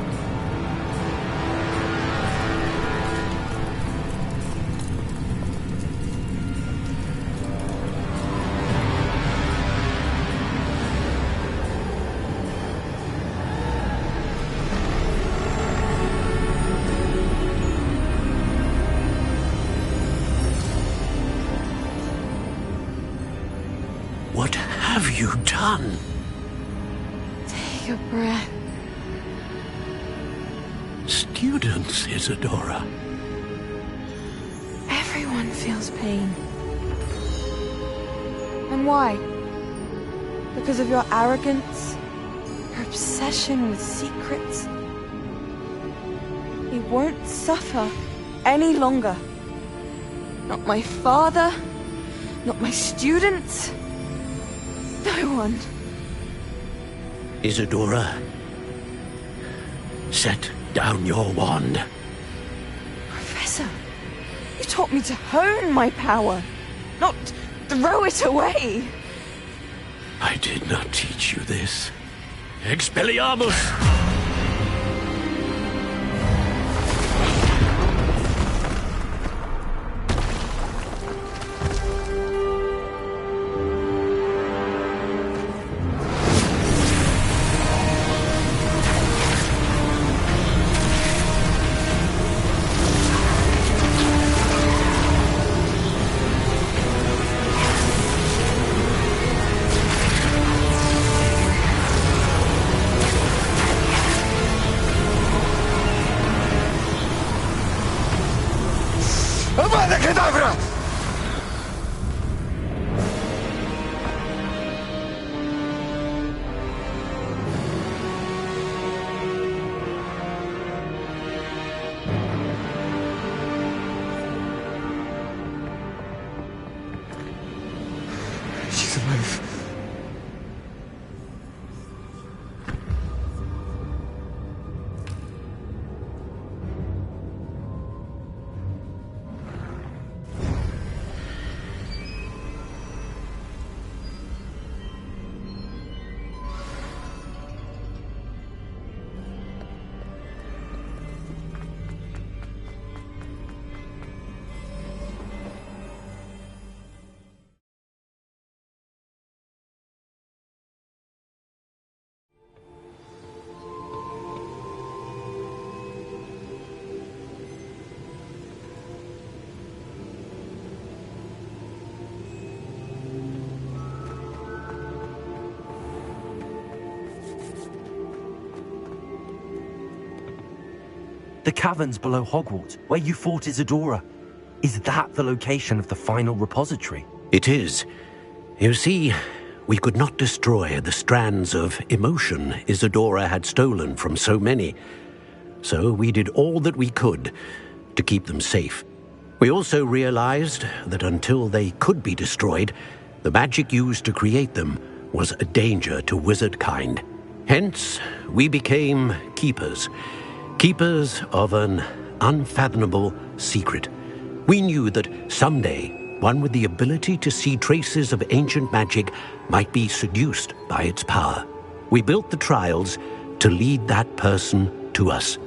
What have you done? Take a breath. Students, Isadora. Everyone feels pain. And why? Because of your arrogance? Your obsession with secrets? He won't suffer any longer. Not my father, not my students, no one. Isadora, set down your wand. Professor, you taught me to hone my power, not throw it away. I did not teach you this. Expelliarmus! Avada Kedavra! She's alive. The caverns below Hogwarts, where you fought Isadora. Is that the location of the final repository? It is. You see, we could not destroy the strands of emotion Isadora had stolen from so many. So we did all that we could to keep them safe. We also realized that until they could be destroyed, the magic used to create them was a danger to wizard kind. Hence, we became keepers. Keepers of an unfathomable secret. We knew that someday, one with the ability to see traces of ancient magic might be seduced by its power. We built the trials to lead that person to us,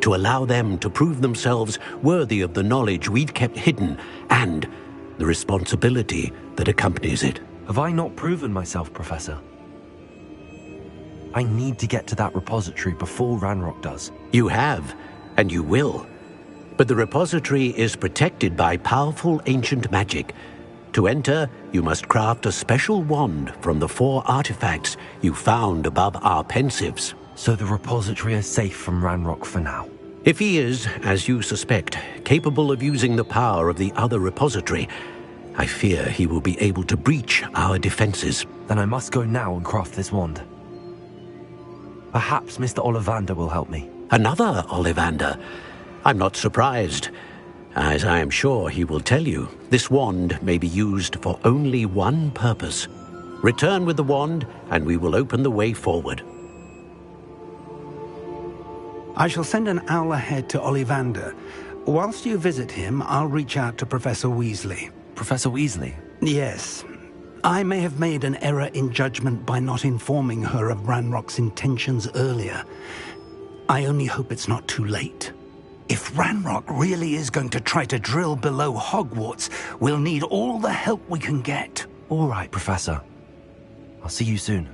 to allow them to prove themselves worthy of the knowledge we'd kept hidden and the responsibility that accompanies it. Have I not proven myself, Professor? I need to get to that repository before Ranrock does. You have, and you will. But the repository is protected by powerful ancient magic. To enter, you must craft a special wand from the 4 artifacts you found above our pensives. So the repository is safe from Ranrock for now? If he is, as you suspect, capable of using the power of the other repository, I fear he will be able to breach our defenses. Then I must go now and craft this wand. Perhaps Mr. Ollivander will help me. Another Ollivander? I'm not surprised. As I am sure he will tell you, this wand may be used for only one purpose. Return with the wand, and we will open the way forward. I shall send an owl ahead to Ollivander. Whilst you visit him, I'll reach out to Professor Weasley. Professor Weasley? Yes. I may have made an error in judgment by not informing her of Ranrock's intentions earlier. I only hope it's not too late. If Ranrock really is going to try to drill below Hogwarts, we'll need all the help we can get. All right, Professor. I'll see you soon.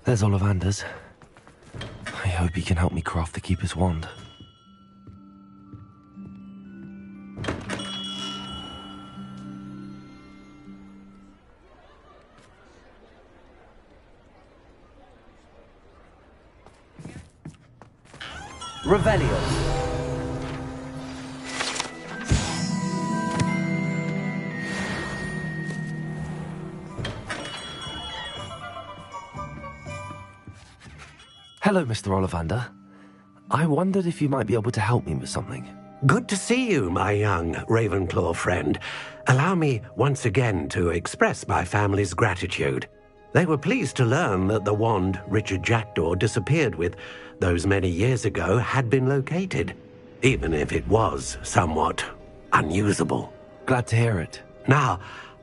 There's Ollivander's. I hope he can help me craft the Keeper's wand. Revelio. Hello, Mr. Ollivander. I wondered if you might be able to help me with something. Good to see you, my young Ravenclaw friend. Allow me once again to express my family's gratitude. They were pleased to learn that the wand Richard Jackdaw disappeared with those many years ago had been located, even if it was somewhat unusable. Glad to hear it. Now,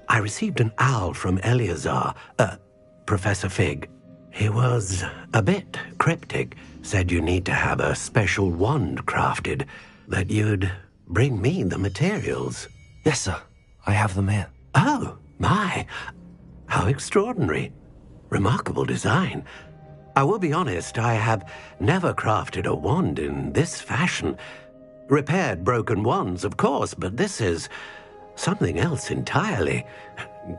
I received an owl from Eleazar, Professor Fig. He was a bit cryptic, said you need to have a special wand crafted, that you'd bring me the materials. Yes, sir. I have them here. Oh, my. How extraordinary. Remarkable design. I will be honest, I have never crafted a wand in this fashion. Repaired broken wands, of course, but this is something else entirely.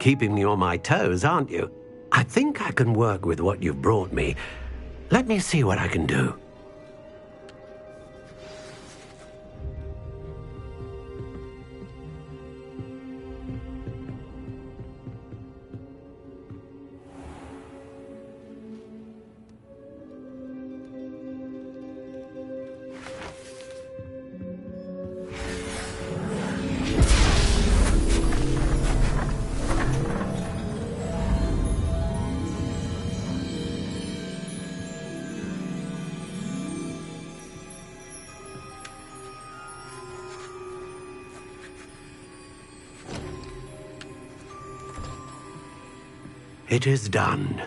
Keeping me on my toes, aren't you? I think I can work with what you've brought me. Let me see what I can do. It is done.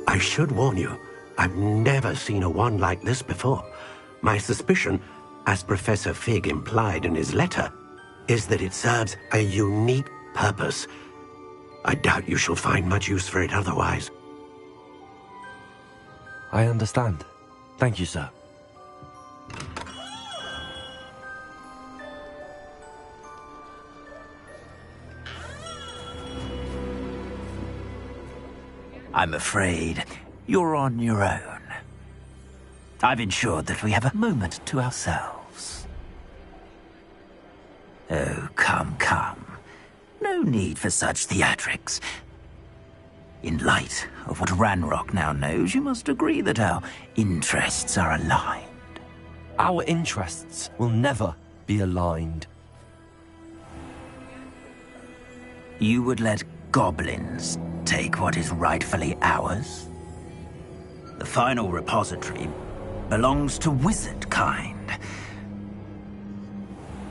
I should warn you, I've never seen a wand like this before. My suspicion, as Professor Fig implied in his letter, is that it serves a unique purpose. I doubt you shall find much use for it otherwise. I understand. Thank you, sir. I'm afraid you're on your own. I've ensured that we have a moment to ourselves. Oh, come, come. No need for such theatrics. In light of what Ranrock now knows, you must agree that our interests are aligned. Our interests will never be aligned. You would let goblins take what is rightfully ours? The final repository belongs to wizard kind.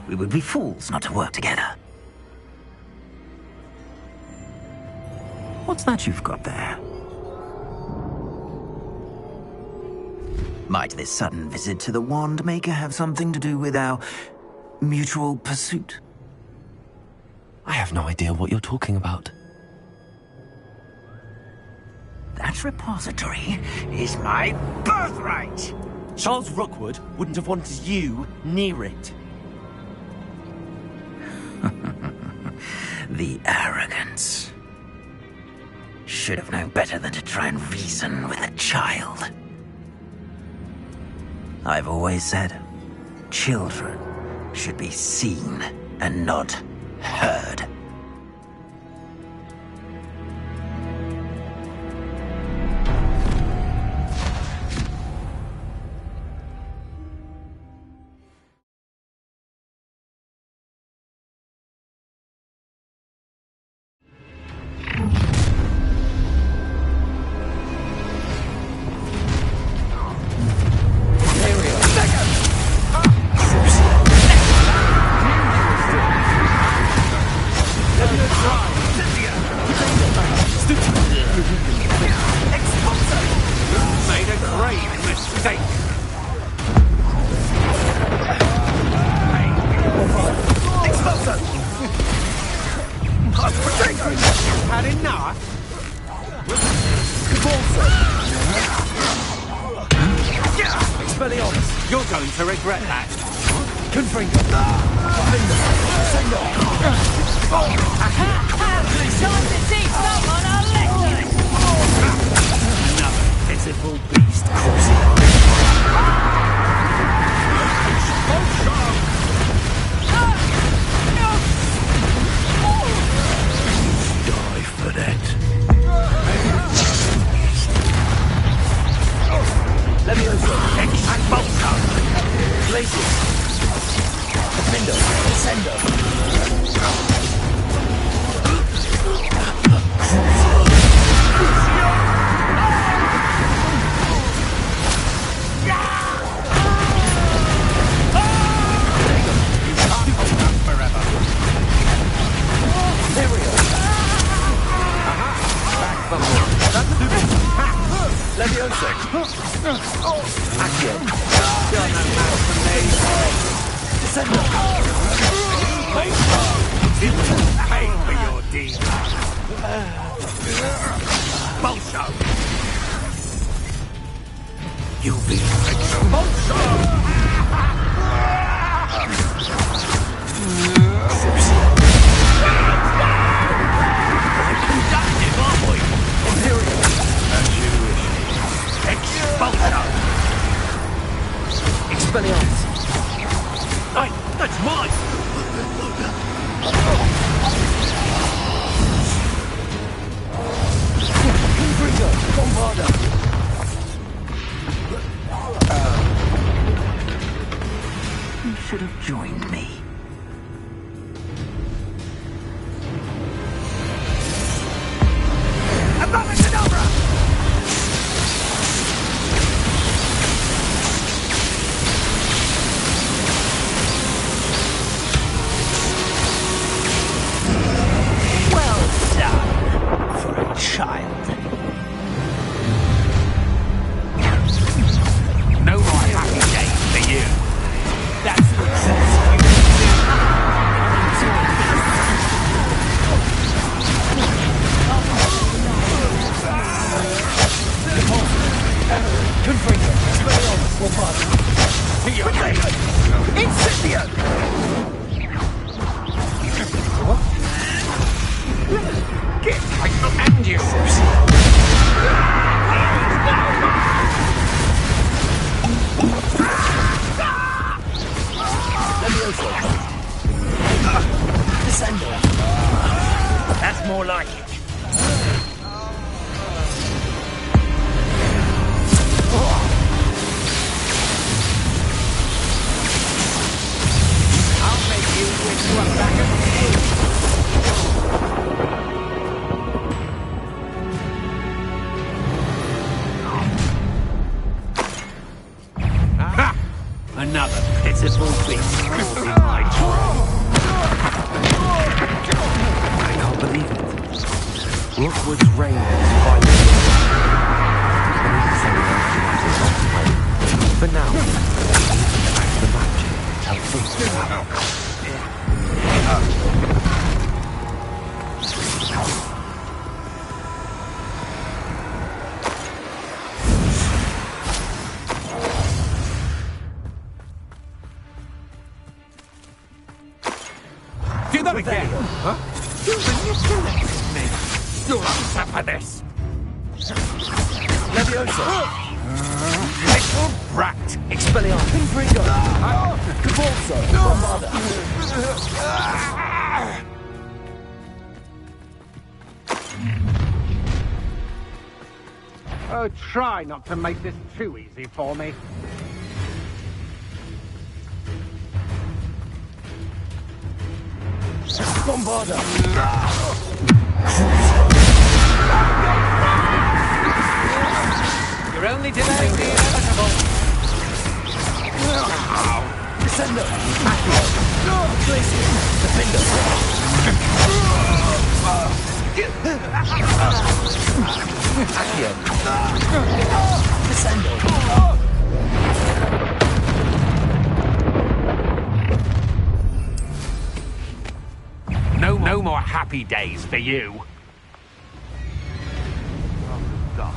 We would be fools not to work together. What's that you've got there? Might this sudden visit to the Wand Maker have something to do with our mutual pursuit? I have no idea what you're talking about. That repository is my birthright! Charles Rookwood wouldn't have wanted you near it. The arrogance. Should have known better than to try and reason with a child. I've always said, children should be seen and not heard. You're going to regret that. Time to teach someone a lesson! Another pitiful beast. Die for that. Let me also. Places. Defender. Descender. Levioso! Accio! You're no match for me! Descendo! You pay for your deeds! Bolso! You'll be Bolso! Conductive, aren't we? Imperial! As you wish. Expulso! Expelliarmus! Hey, that's mine! Confringo! Bombarda! You should have joined me. Abracadabra! Well done for a child. No more happy days for you. That's the success Confringo! Expelliarmus! Bombarda! Incipio! Get and you! Levioso! Descendo! That's more like it. I'll make you wish you were back at school! Ha! Another pitiful beast caught in my I can't believe it. Rookwood's reign is finally over. I need to send an answer. For now, back to the magic and tell things to happen. Do that again! Huh? You'll answer for this! Levioso! Little brat! Expelliarmus! Confringo! Cabalso! Bombarda! Oh, try not to make this too easy for me. Bombarda! You're only delaying the inevitable. Descendo! Accio! Glacier! Defendo! Accio! Descendo! No more happy days for you. Oh, God.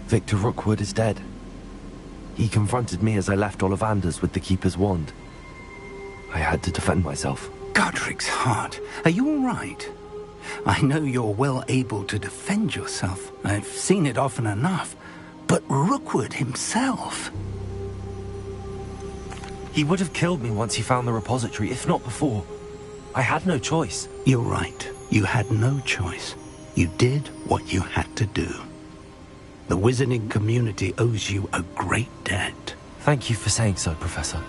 Victor Rookwood is dead. He confronted me as I left Ollivander's with the Keeper's wand. I had to defend myself. Godric's heart, are you all right? I know you're well able to defend yourself. I've seen it often enough. But Rookwood himself... He would have killed me once he found the repository, if not before. I had no choice. You're right. You had no choice. You did what you had to do. The wizarding community owes you a great debt. Thank you for saying so, Professor.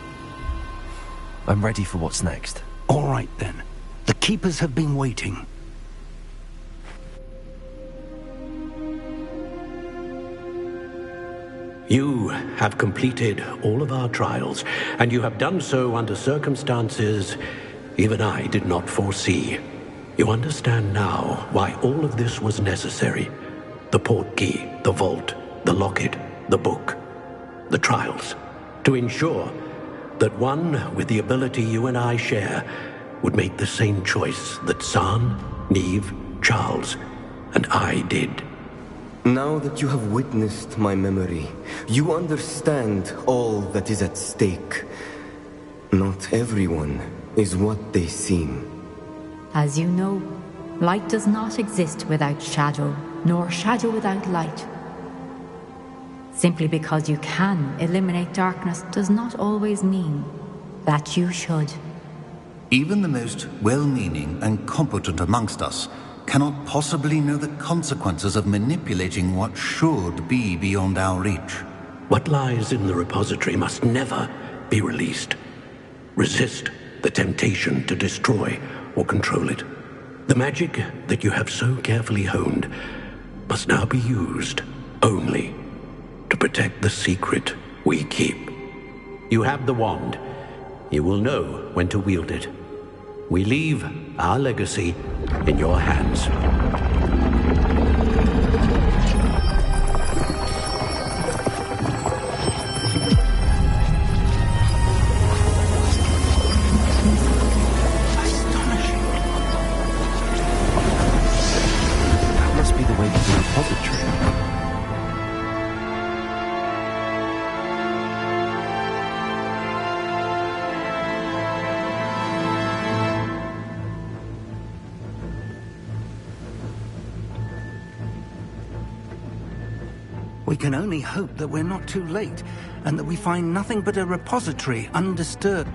I'm ready for what's next. All right, then. The Keepers have been waiting. You have completed all of our trials, and you have done so under circumstances even I did not foresee. You understand now why all of this was necessary. The portkey, the vault, the locket, the book, the trials. To ensure that one with the ability you and I share would make the same choice that San, Neve, Charles, and I did. Now that you have witnessed my memory, you understand all that is at stake. Not everyone is what they seem. As you know, light does not exist without shadow, nor shadow without light. Simply because you can eliminate darkness does not always mean that you should. Even the most well-meaning and competent amongst us cannot possibly know the consequences of manipulating what should be beyond our reach. What lies in the repository must never be released. Resist the temptation to destroy or control it. The magic that you have so carefully honed must now be used only to protect the secret we keep. You have the wand. You will know when to wield it. We leave our legacy in your hands. That must be the way to the repository. We can only hope that we're not too late, and that we find nothing but a repository undisturbed.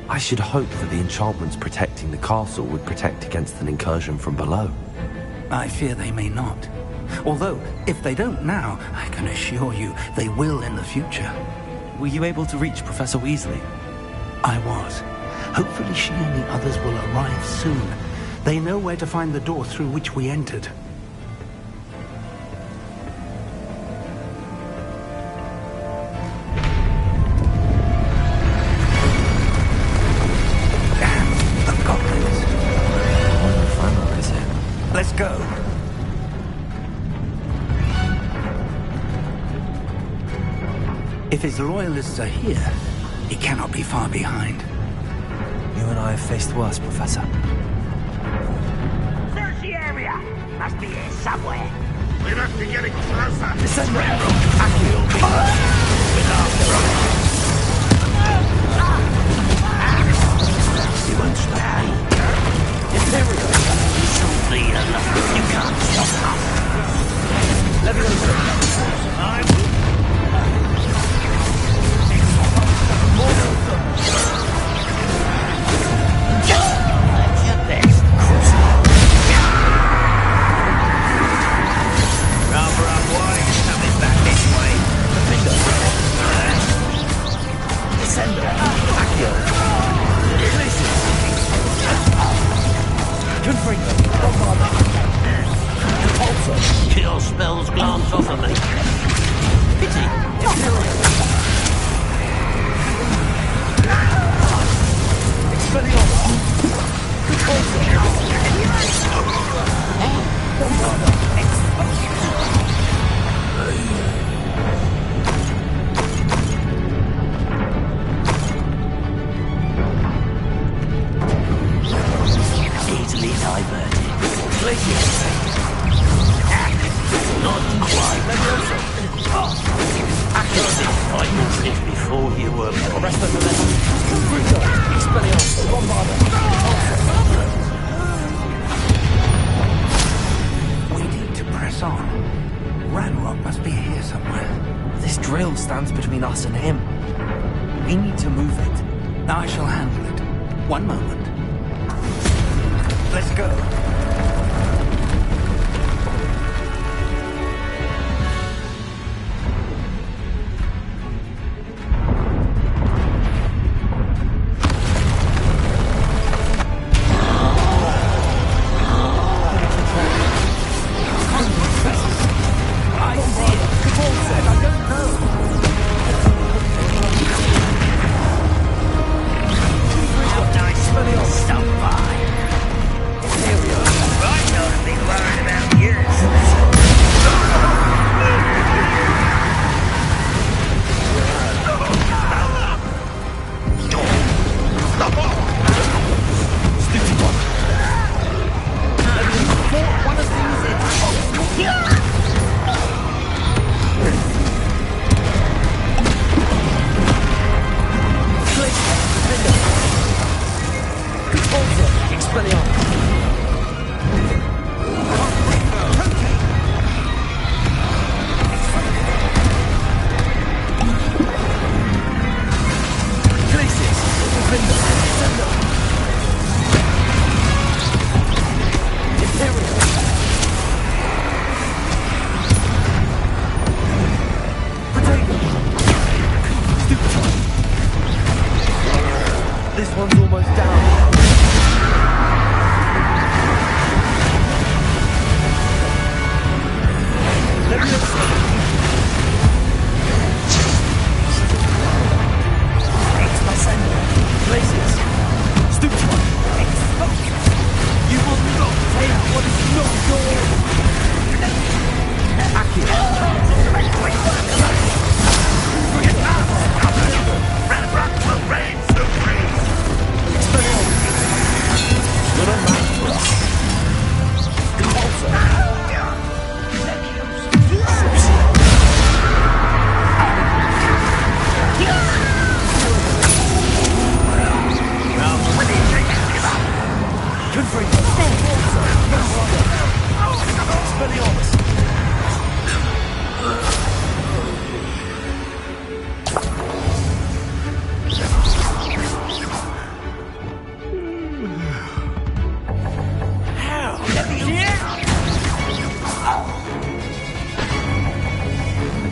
I should hope that the enchantments protecting the castle would protect against an incursion from below. I fear they may not. Although, if they don't now, I can assure you they will in the future. Were you able to reach Professor Weasley? I was. Hopefully she and the others will arrive soon. They know where to find the door through which we entered. Damn, the goblins. What is it? Let's go. If his loyalists are here, he cannot be far behind. You and I have faced worse, Professor. Search the area! Must be here somewhere. We must be getting closer. Descend with our You won't stop me. Imperial! Simply enough. You can't stop us. Leviosa! Your spells glance off of me. Pity. Easily diverted. Not quite. I knew it before you were born. Rest of the level. Expelliarmus. Bombarda. We need to press this on. Ranrock must be here somewhere. This drill stands between us and him. We need to move it. I shall handle it. One moment. Let's go. This one's almost down. Places. Stupid one. You will not take what is not yours. Ranrock will reign supreme. You're not mad for us.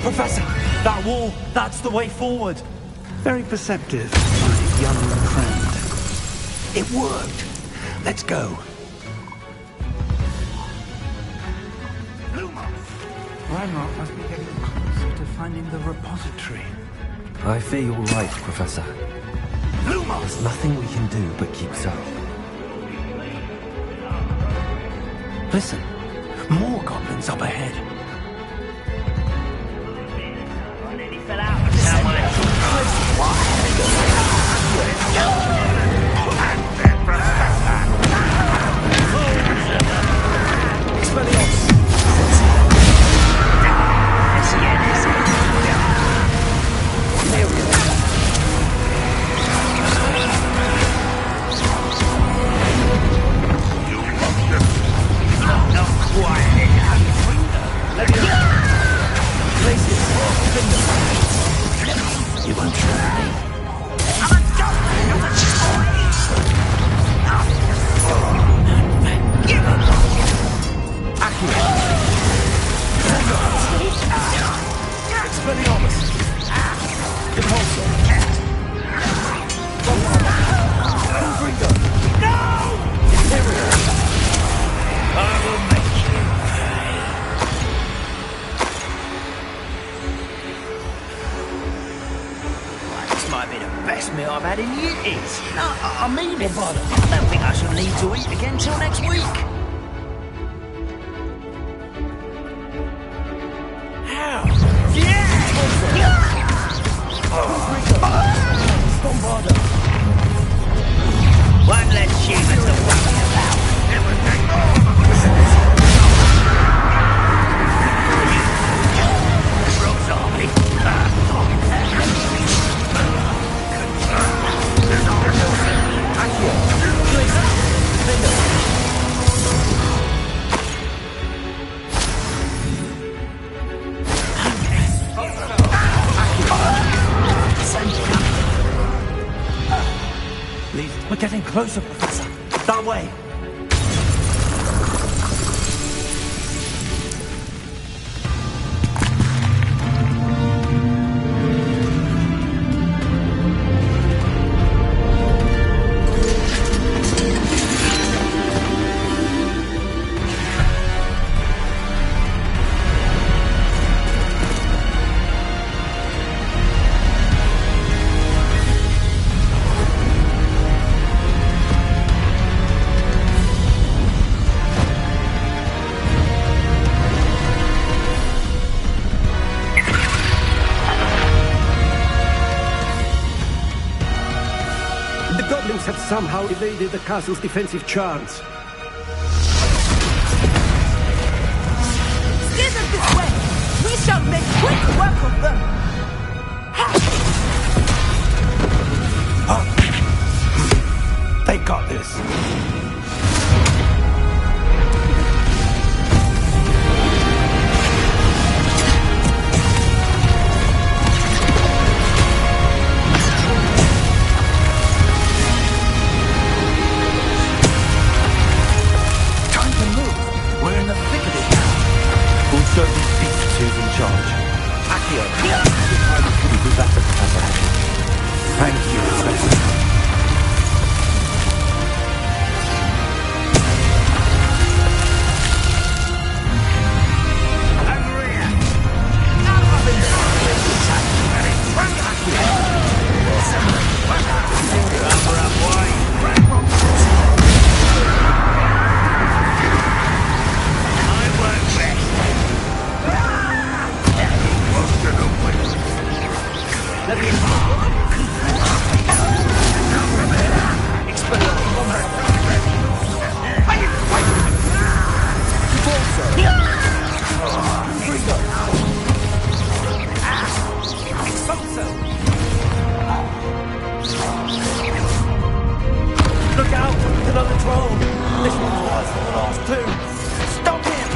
Professor, that wall, that's the way forward. Very perceptive, my young friend. It worked. Let's go. Ranrock must be getting closer to finding the repository. I fear you're right, Professor. There's nothing we can do but keep so. Listen, more goblins up ahead. You won't try me. Meal I've had in years. No, I mean it. I don't think I shall need to eat again till next week. How? Bombarder. Won't let humans to worry about. Rogue's army. Please, we're getting closer, Professor. That way. Have somehow evaded the castle's defensive charms. Steer them this way! We shall make quick work of them! They got this. Thank you, Professor. Look out! Another troll! This one's worse than the last two! Stop him!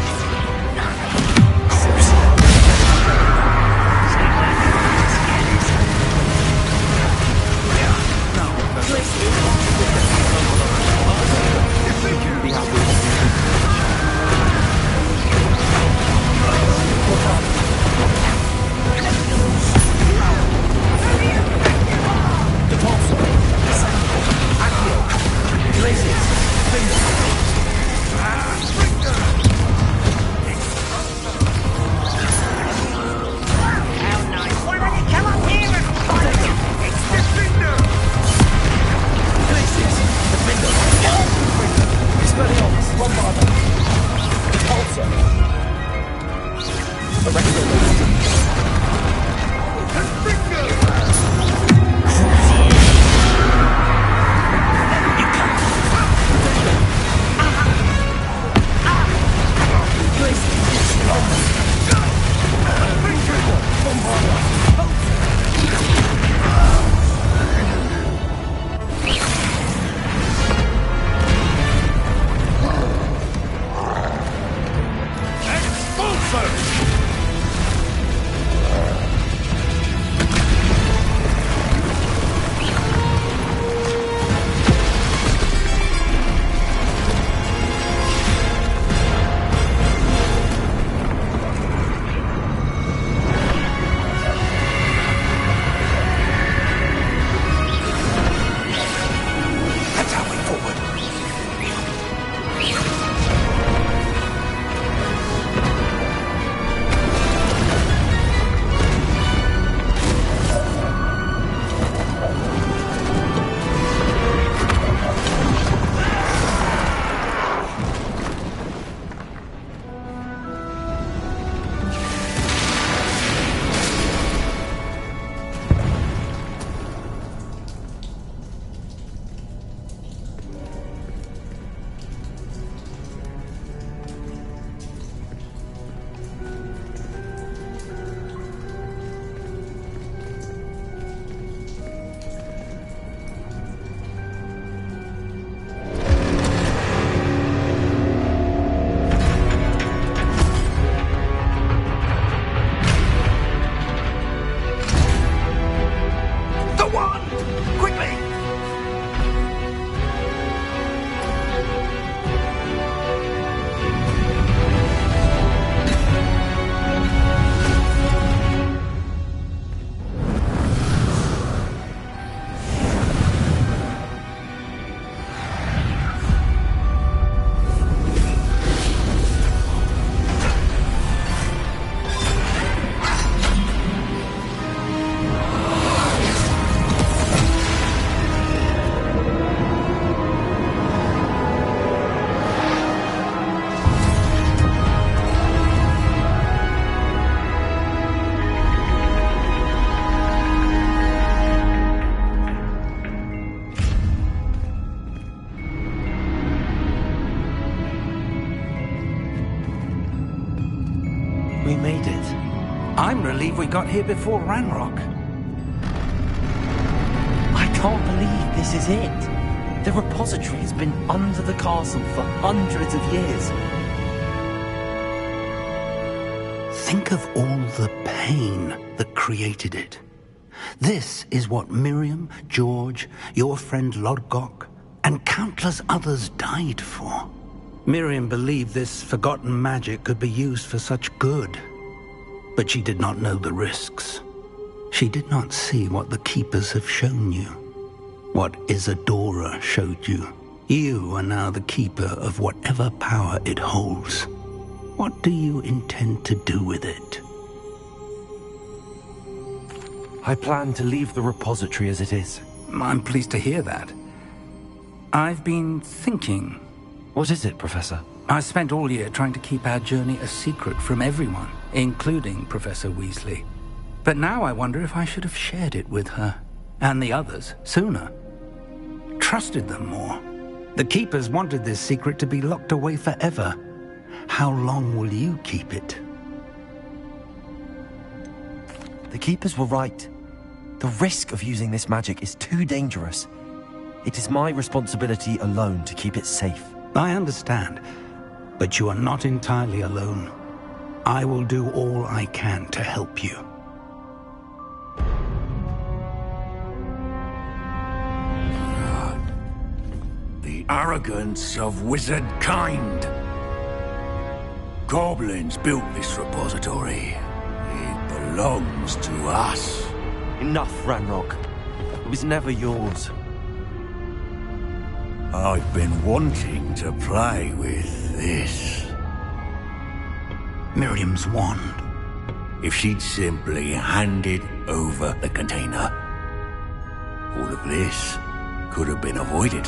I'm relieved we got here before Ranrock. I can't believe this is it. The repository has been under the castle for hundreds of years. Think of all the pain that created it. This is what Miriam, George, your friend Lodgok, and countless others died for. Miriam believed this forgotten magic could be used for such good, but she did not know the risks. She did not see what the Keepers have shown you, what Isadora showed you. You are now the Keeper of whatever power it holds. What do you intend to do with it? I plan to leave the repository as it is. I'm pleased to hear that. I've been thinking. What is it, Professor? I spent all year trying to keep our journey a secret from everyone, including Professor Weasley. But now I wonder if I should have shared it with her, and the others, sooner. Trusted them more. The Keepers wanted this secret to be locked away forever. How long will you keep it? The Keepers were right. The risk of using this magic is too dangerous. It is my responsibility alone to keep it safe. I understand, but you are not entirely alone. I will do all I can to help you. The arrogance of wizard kind. Goblins built this repository. It belongs to us. Enough, Ranrock. It was never yours. I've been wanting to play with this. Miriam's wand. If she'd simply handed over the container, all of this could have been avoided.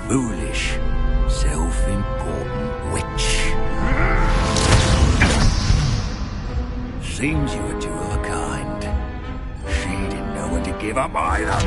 Foolish, self-important witch. Seems you were two of a kind. She didn't know when to give up either.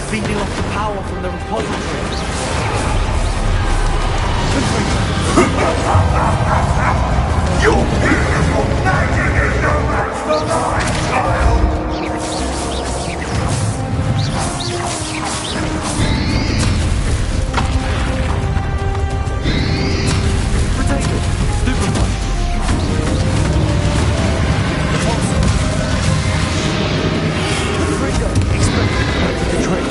Feeding off the power from the repository. Your beautiful magic is no match for mine, child! Potato! Stupid one! Trigger! Expect the trick!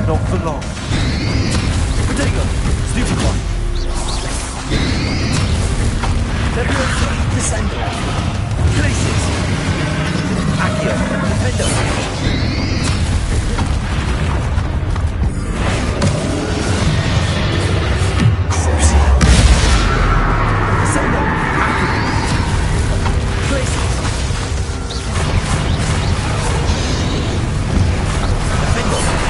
Not for long. Potato! Stupid one! Leviosa! Descendo! Glacis! Accio! Defendo! Excelsior! Descendo! Accio! Glacis! Defendo!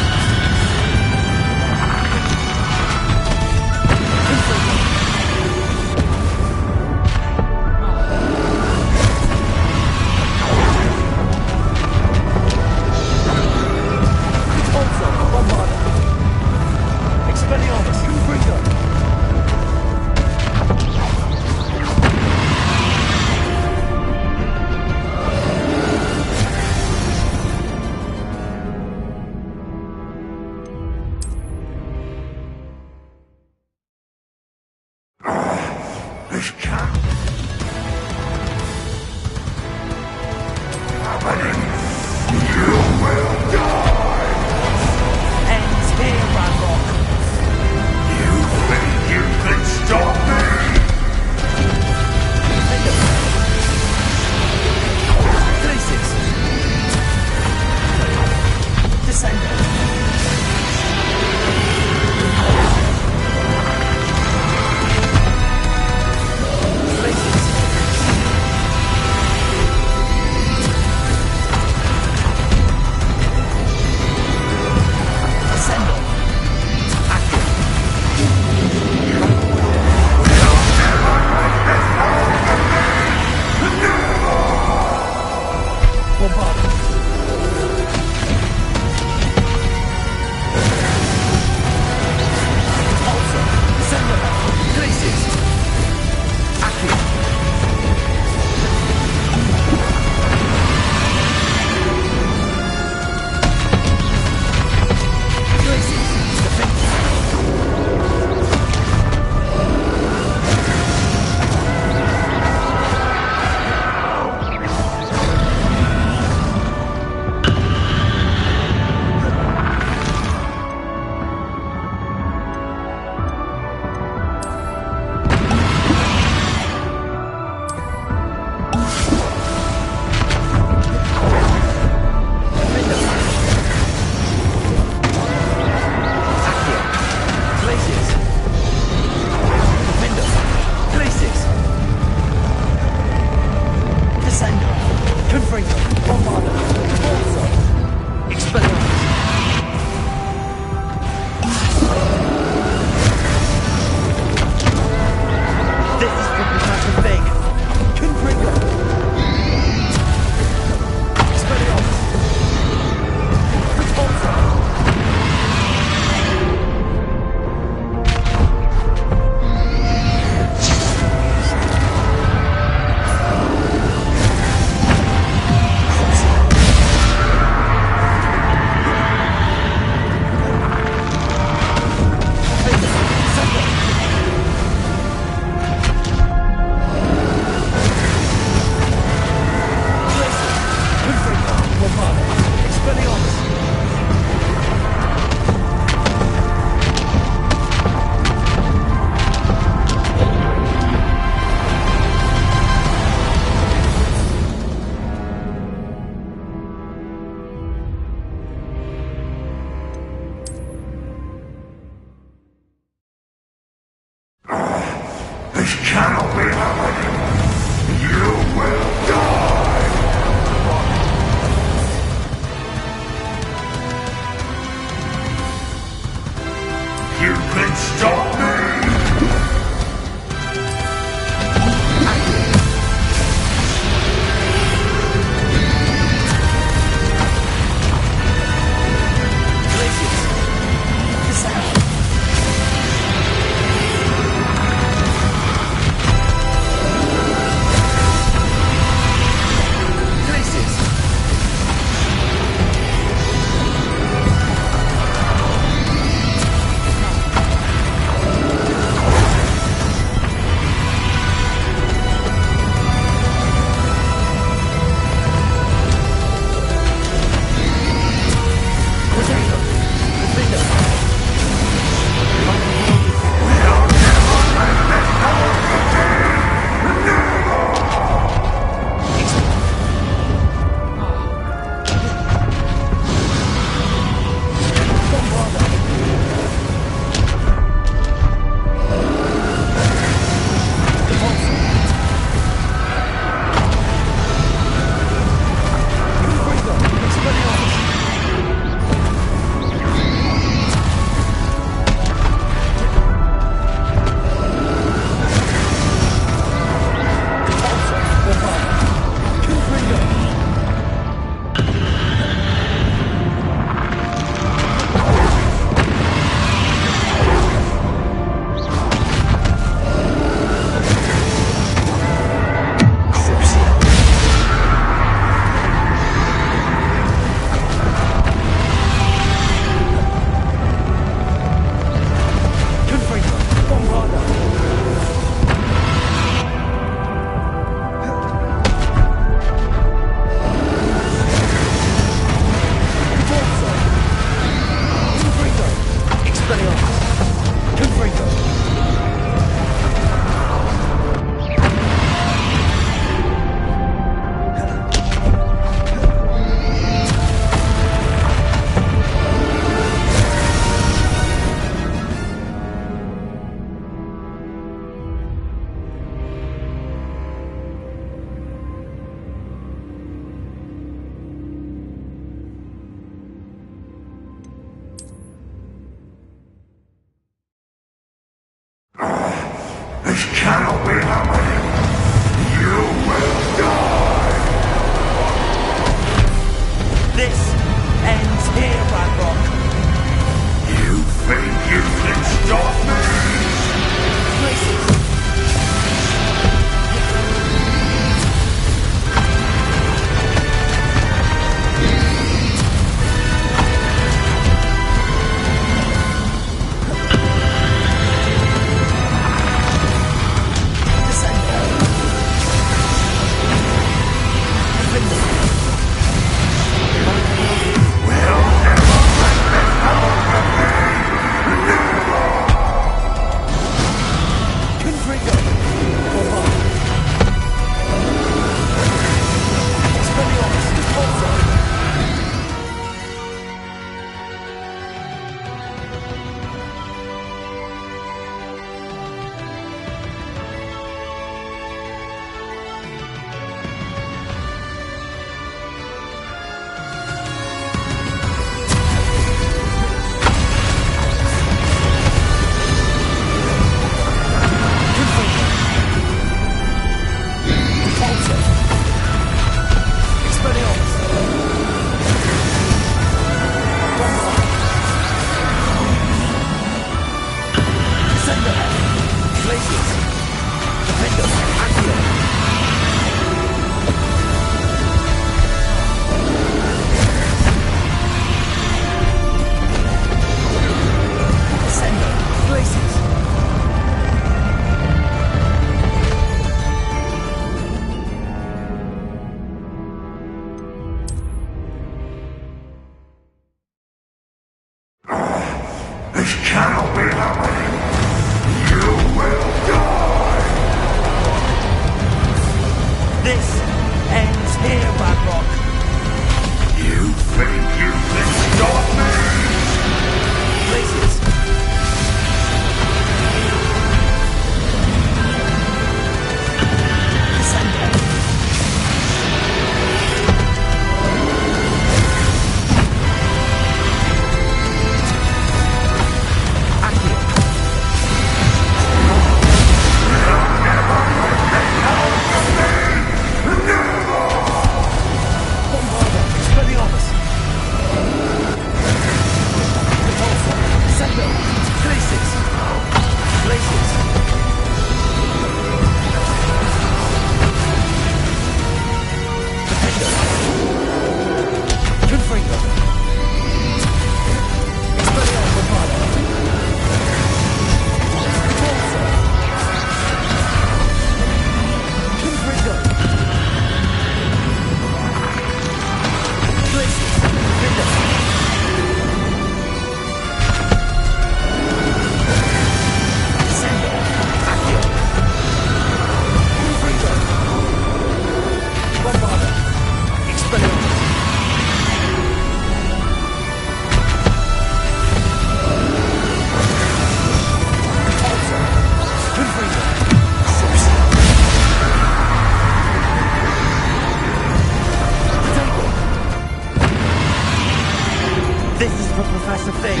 That's the thing.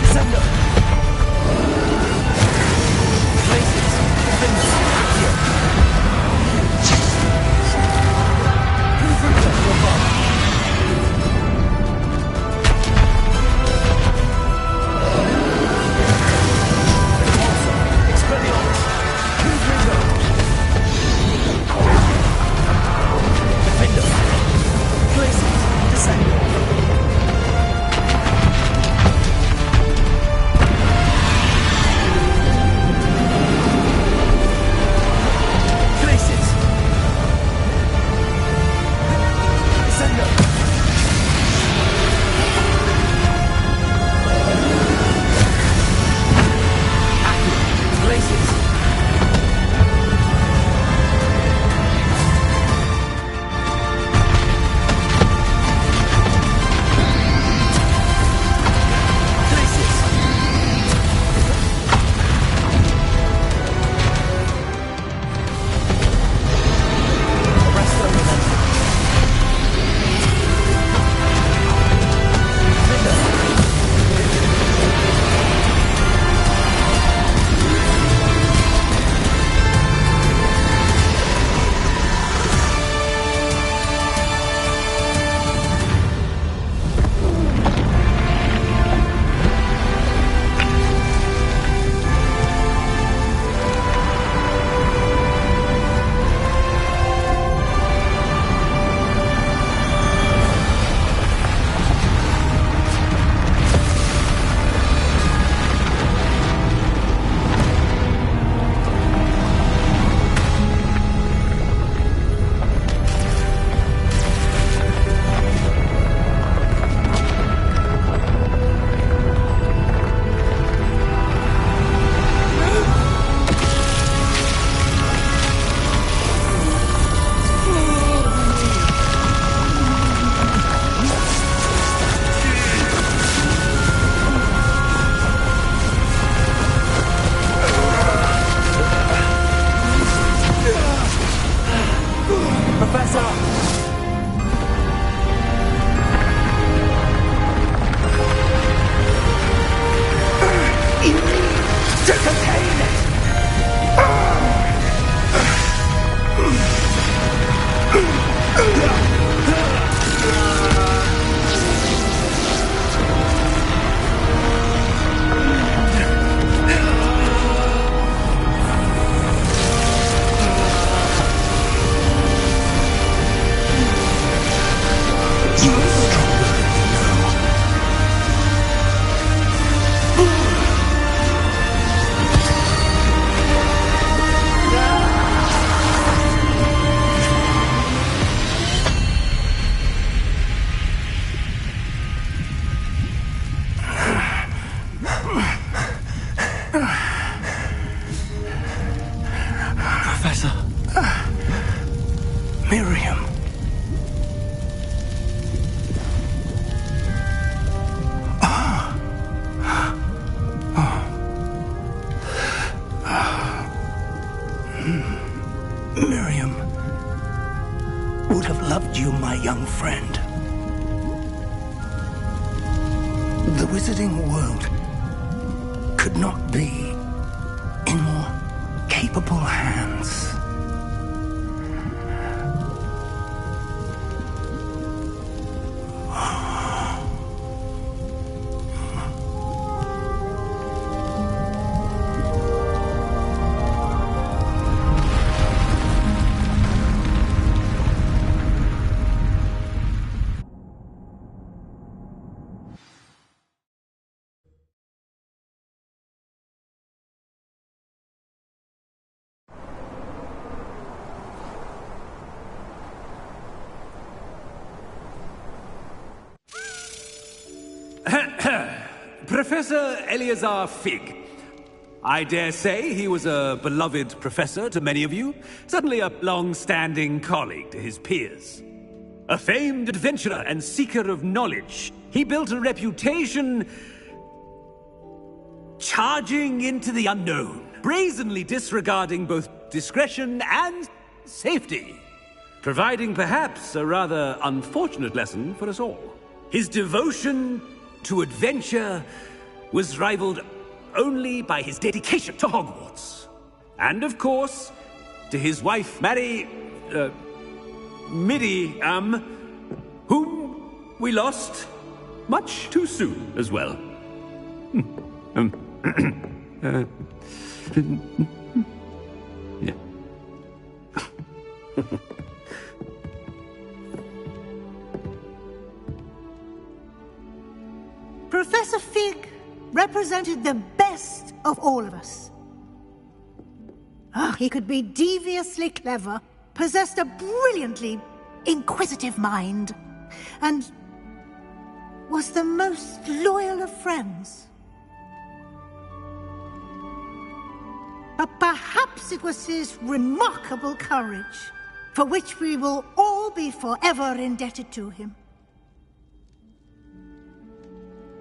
Descendo. Places. Defender. Miriam would have loved you, my young friend. The wizarding world could not be in more capable hands. Professor Eleazar Fig. I dare say he was a beloved professor to many of you, certainly a long-standing colleague to his peers. A famed adventurer and seeker of knowledge, he built a reputation charging into the unknown, brazenly disregarding both discretion and safety, providing perhaps a rather unfortunate lesson for us all. His devotion to adventure was rivaled only by his dedication to Hogwarts. And of course, to his wife, Midi, whom we lost much too soon as well. Yeah. Professor Fig represented the best of all of us. He could be deviously clever, possessed a brilliantly inquisitive mind, and was the most loyal of friends. But perhaps it was his remarkable courage, for which we will all be forever indebted to him.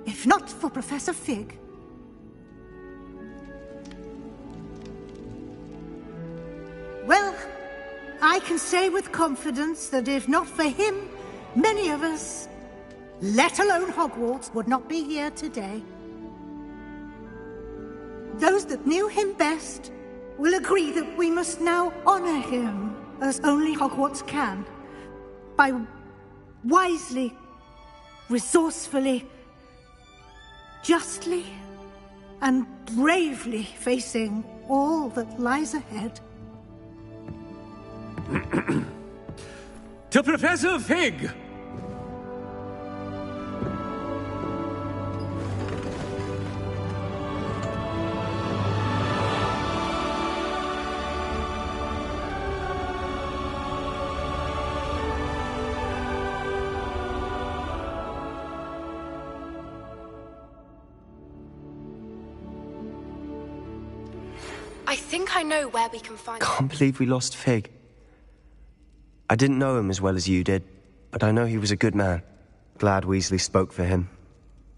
If not for Professor Fig, well, I can say with confidence that if not for him, many of us, let alone Hogwarts, would not be here today. Those that knew him best will agree that we must now honor him as only Hogwarts can, by wisely, resourcefully, justly, and bravely facing all that lies ahead. To Professor Fig! I think I know where we can find... Can't believe we lost Fig. I didn't know him as well as you did, but I know he was a good man. Glad Weasley spoke for him.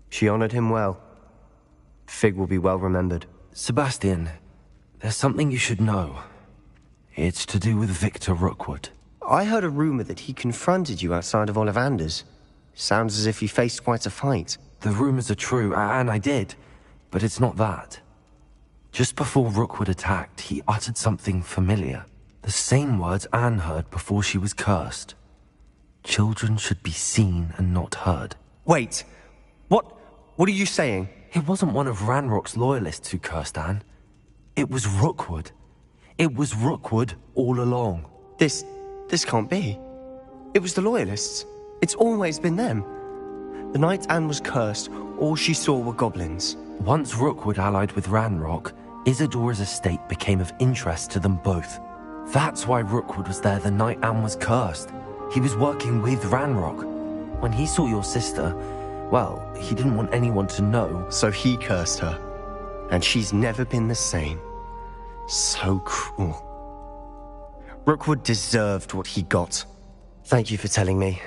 She honored him well. Fig will be well remembered. Sebastian, there's something you should know. It's to do with Victor Rookwood. I heard a rumor that he confronted you outside of Ollivander's. Sounds as if he faced quite a fight. The rumors are true, and I did, but it's not that. Just before Rookwood attacked, he uttered something familiar. The same words Anne heard before she was cursed. Children should be seen and not heard. Wait, what are you saying? It wasn't one of Ranrock's loyalists who cursed Anne. It was Rookwood. It was Rookwood all along. This can't be. It was the loyalists. It's always been them. The night Anne was cursed, all she saw were goblins. Once Rookwood allied with Ranrock, Isadora's estate became of interest to them both. That's why Rookwood was there the night Anne was cursed. He was working with Ranrock. When he saw your sister, well, he didn't want anyone to know. So he cursed her. And she's never been the same. So cruel. Rookwood deserved what he got. Thank you for telling me.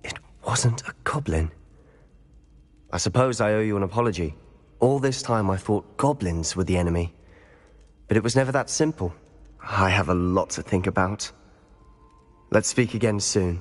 It wasn't a goblin. I suppose I owe you an apology. All this time I thought goblins were the enemy. But it was never that simple. I have a lot to think about. Let's speak again soon.